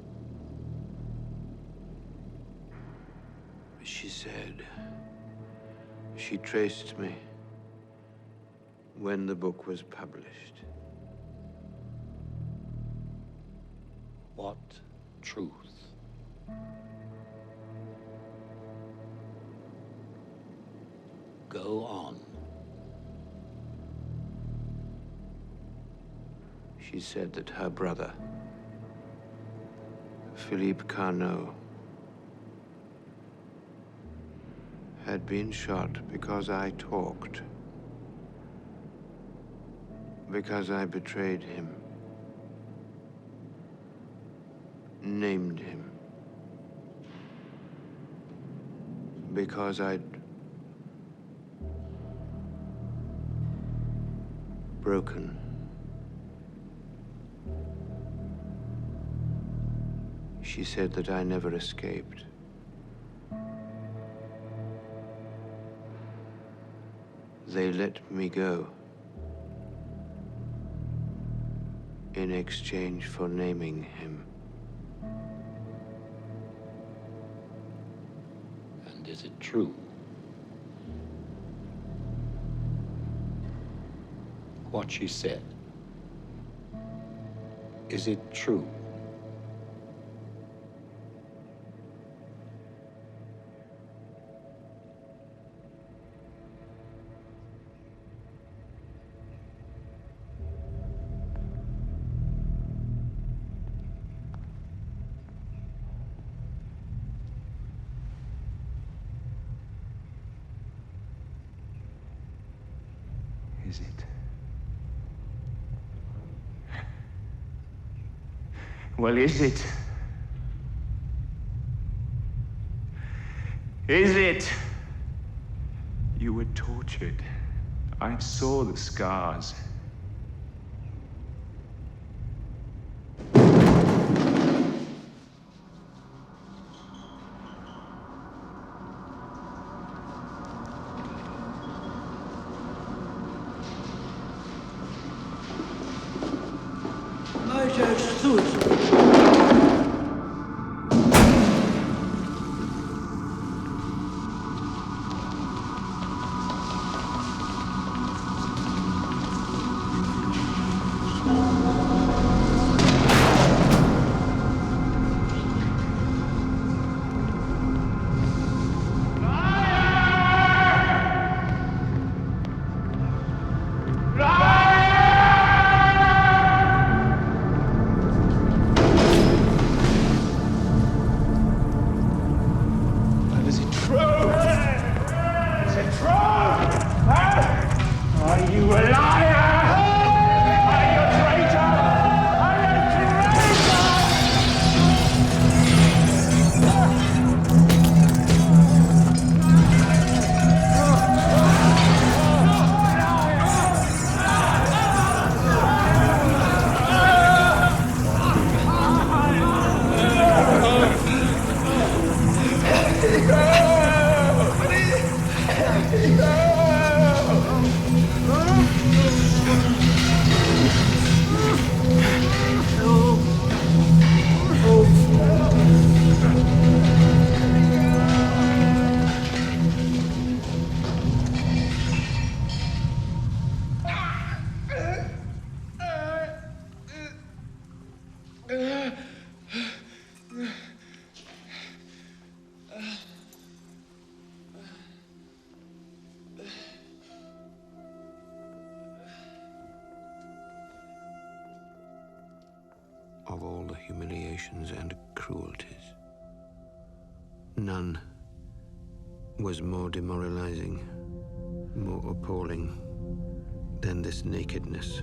She said she traced me when the book was published.
What truth? Go on.
She said that her brother, Philippe Carnot, had been shot because I talked. Because I betrayed him. Named him. Because I'd broken. She said that I never escaped. They let me go in exchange for naming him.
And is it true? What she said. Is it true?
Is it? Well, is it? Is it? You were tortured. I saw the scars.
Major stood.
humiliations and cruelties. None was more demoralizing, more appalling than this nakedness.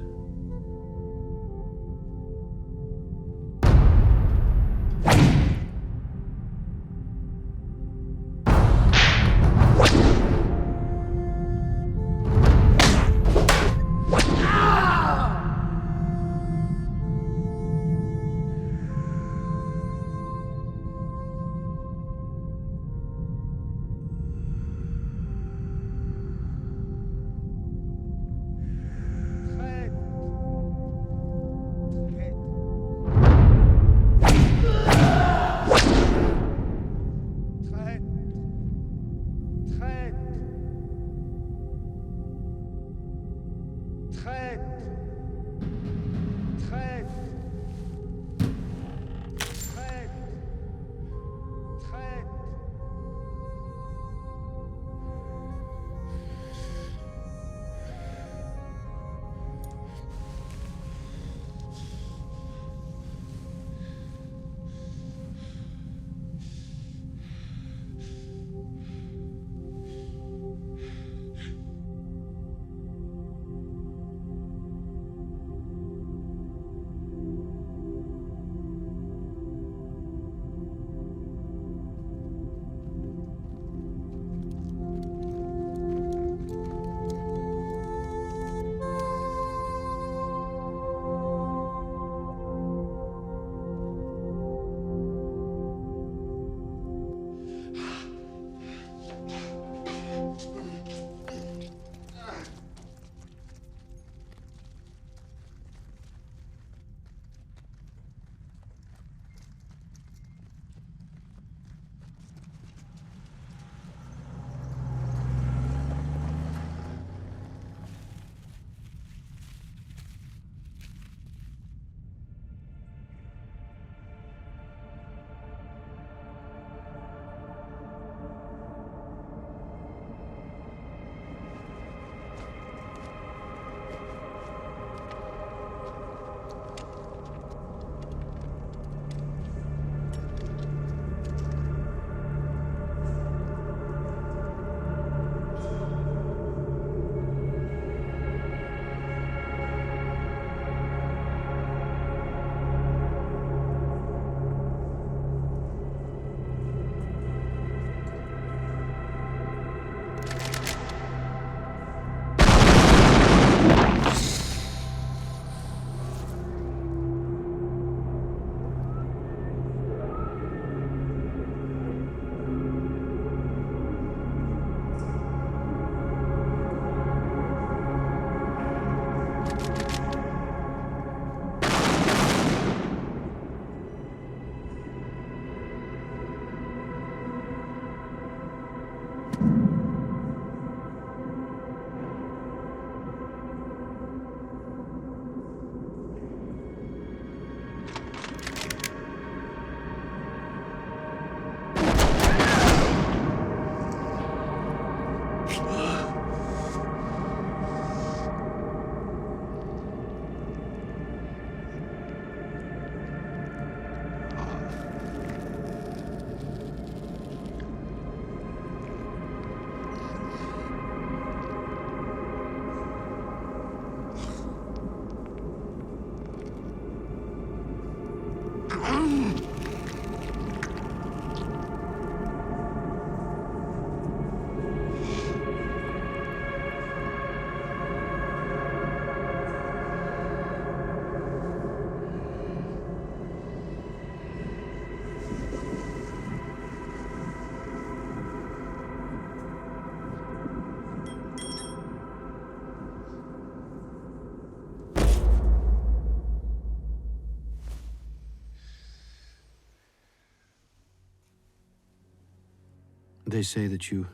They say that you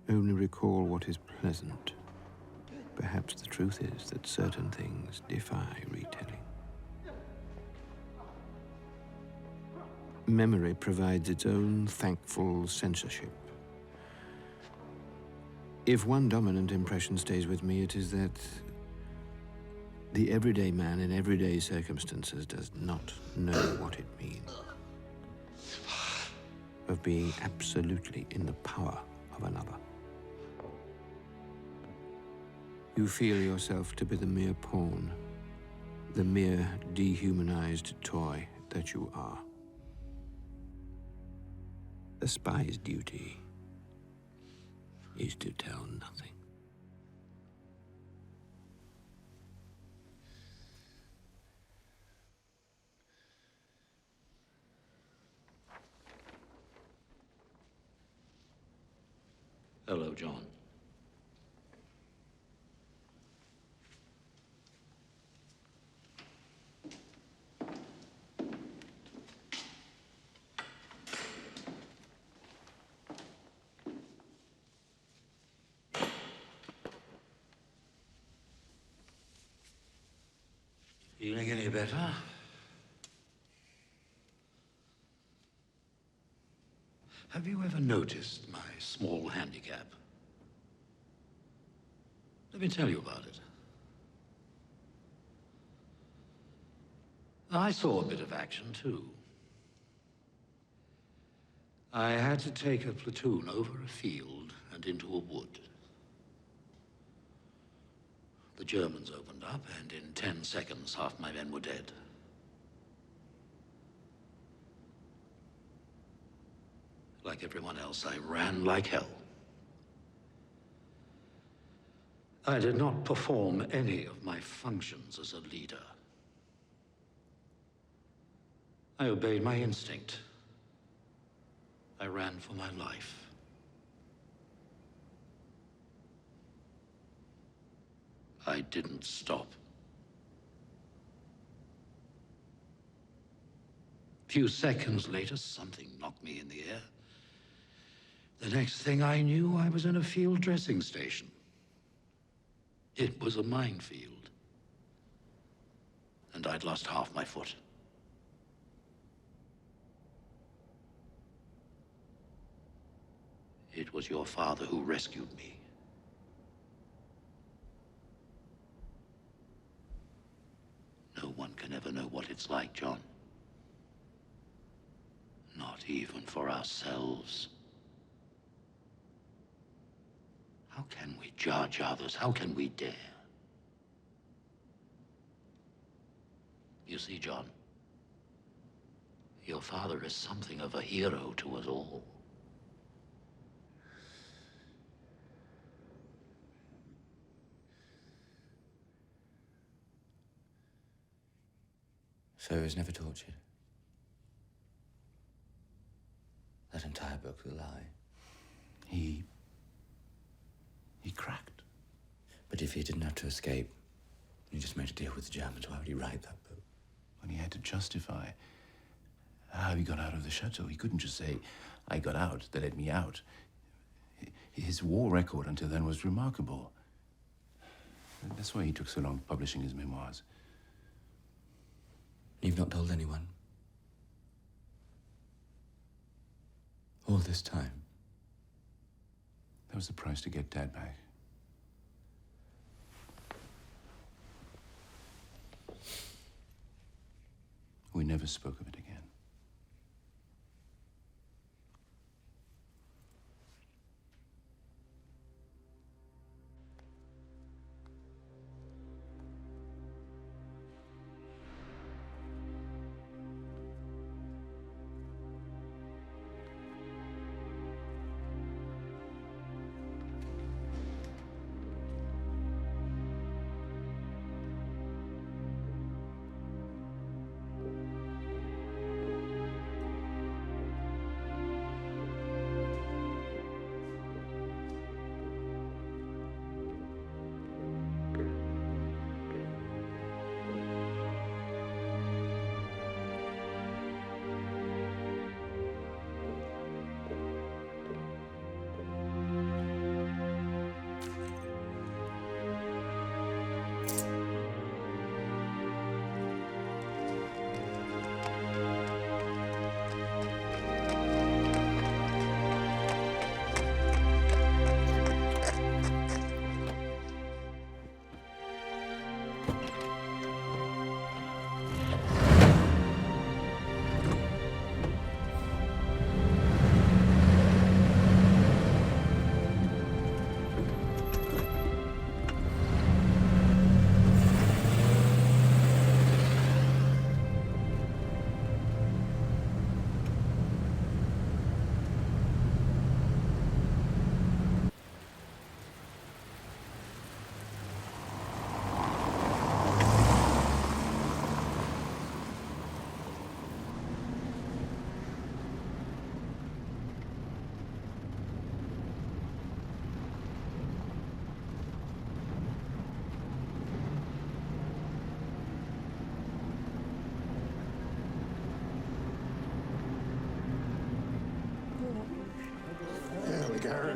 only recall what is pleasant. Perhaps the truth is that certain things defy retelling. Memory provides its own thankful censorship. If one dominant impression stays with me, it is that The everyday man in everyday circumstances does not know what it means of being absolutely in the power of another. You feel yourself to be the mere pawn, the mere dehumanized toy that you are. A spy's duty is to tell nothing.
Hello, John. Feeling any better? Have you ever noticed my small handicap? Let me tell you about it. I saw a bit of action, too. I had to take a platoon over a field and into a wood. The Germans opened up, and in 10 seconds, half my men were dead. Like everyone else, I ran like hell. I did not perform any of my functions as a leader. I obeyed my instinct. I ran for my life. I didn't stop. A few seconds later, something knocked me in the air. The next thing I knew, I was in a field dressing station. It was a minefield. And I'd lost half my foot. It was your father who rescued me. No one can ever know what it's like, John. Not even for ourselves. How can we judge others? How can we dare? You see, John, your father is something of a hero to us all.
So he was never tortured? That entire book's a lie.
He cracked.
But if he didn't have to escape, he just made a deal with the Germans, why would he write that book?
When he had to justify how he got out of the chateau, he couldn't just say, I got out, they let me out. His war record until then was remarkable. That's why he took so long publishing his memoirs.
You've not told anyone? All this time?
That was the price to get Dad back. We never spoke of it again.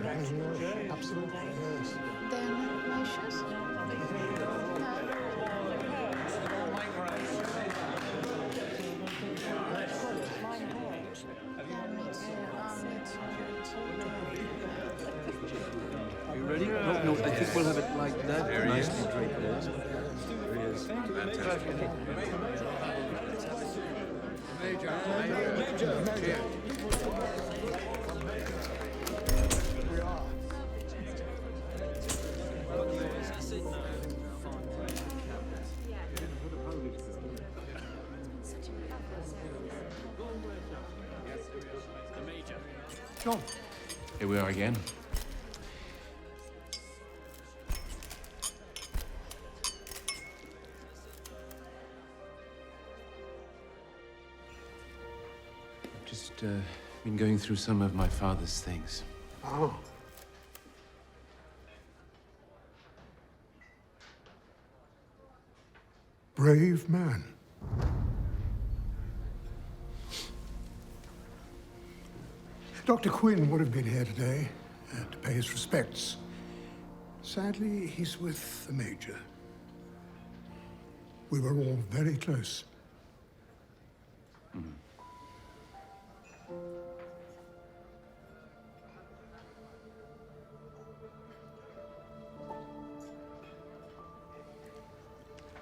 Absolutely, yes.
They're not my shoes?
Are you ready? No, I think we'll have it like that.
There he
nicely
is.
draped there. There he is.
Fantastic.
Major. John.
Here we are again. I've just been going through some of my father's things.
Oh. Brave man. Dr. Quinn would have been here today to pay his respects. Sadly, he's with the Major. We were all very close.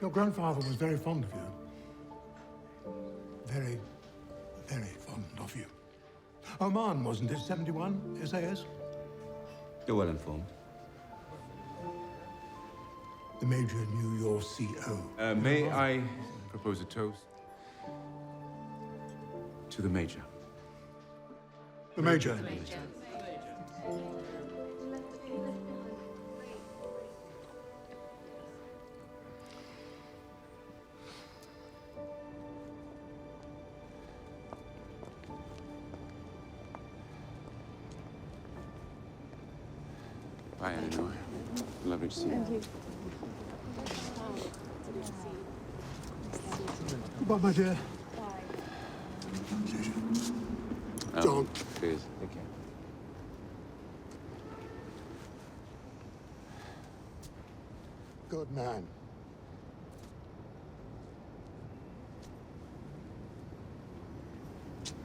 Your grandfather was very fond of you. Very, very fond of you. Oman, wasn't it? 71 SAS?
You're well informed.
The Major knew your CO.
May I propose a toast? To the Major.
The Major.
Bye, Eleanor. Lovely to see you.
And you.
Goodbye, my dear. John.
Cheers. Take care.
Good man.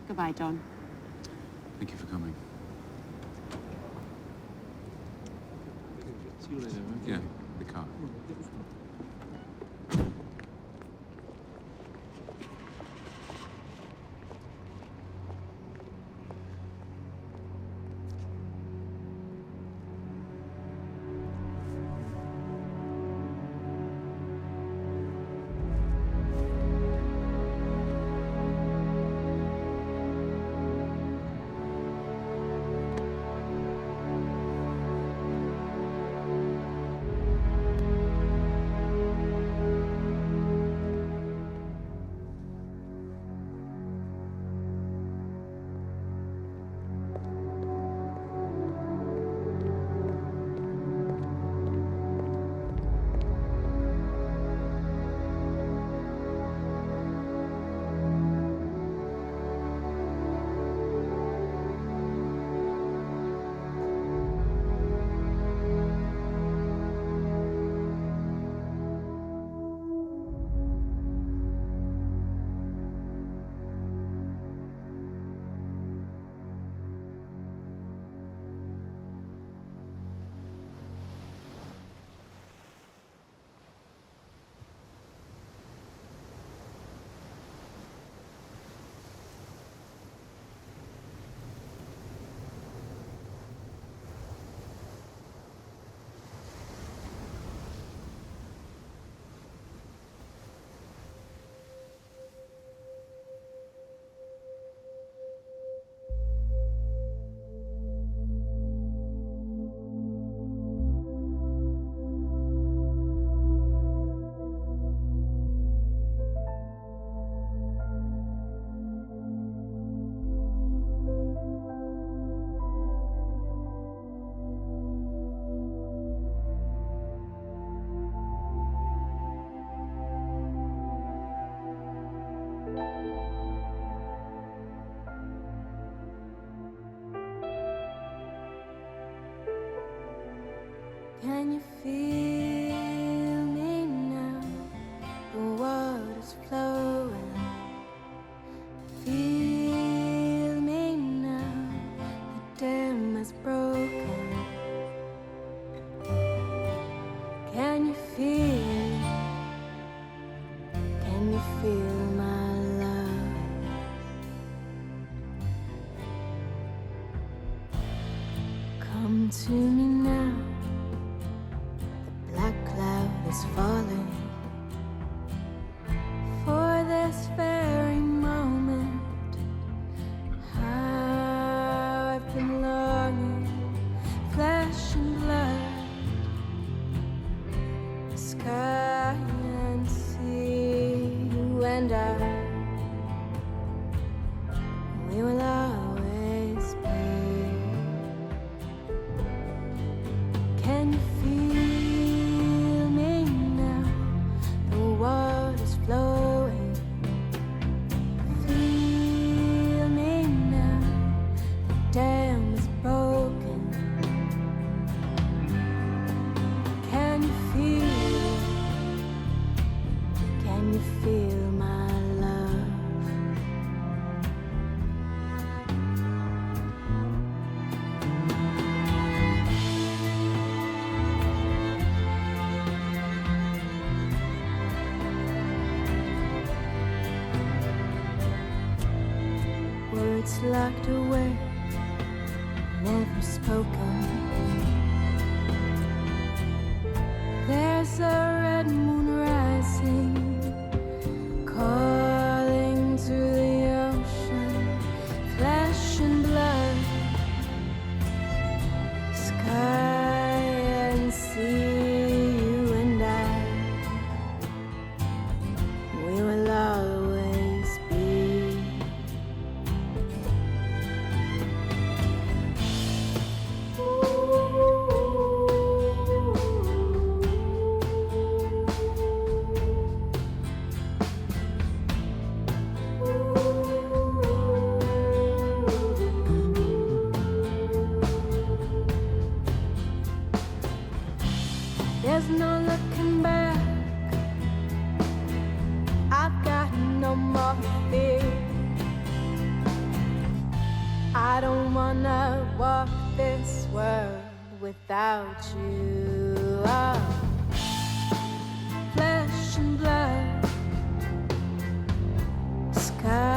Goodbye, Don.
Thank you for coming.
See you later.
Yeah, the car.
Can you feel me now? The water's flowing. Feel me now. The dam is broken. Can you feel? Can you feel my love? Come to me now. The black cloud is falling. For this very moment, how I've been longing, flesh and blood, sky and sea, you and I, we will always be. Can you feel me now? The water's flowing. Feel me now. The dam is broken. Can you feel? Can you feel my love? Words locked away, never spoken. There's a red moon rising, calling to the ocean, flesh and blood, sky and sea, you and I, we will always be. There's no looking back. I've got no more fear. I don't wanna walk this world without you. Oh, flesh and blood, sky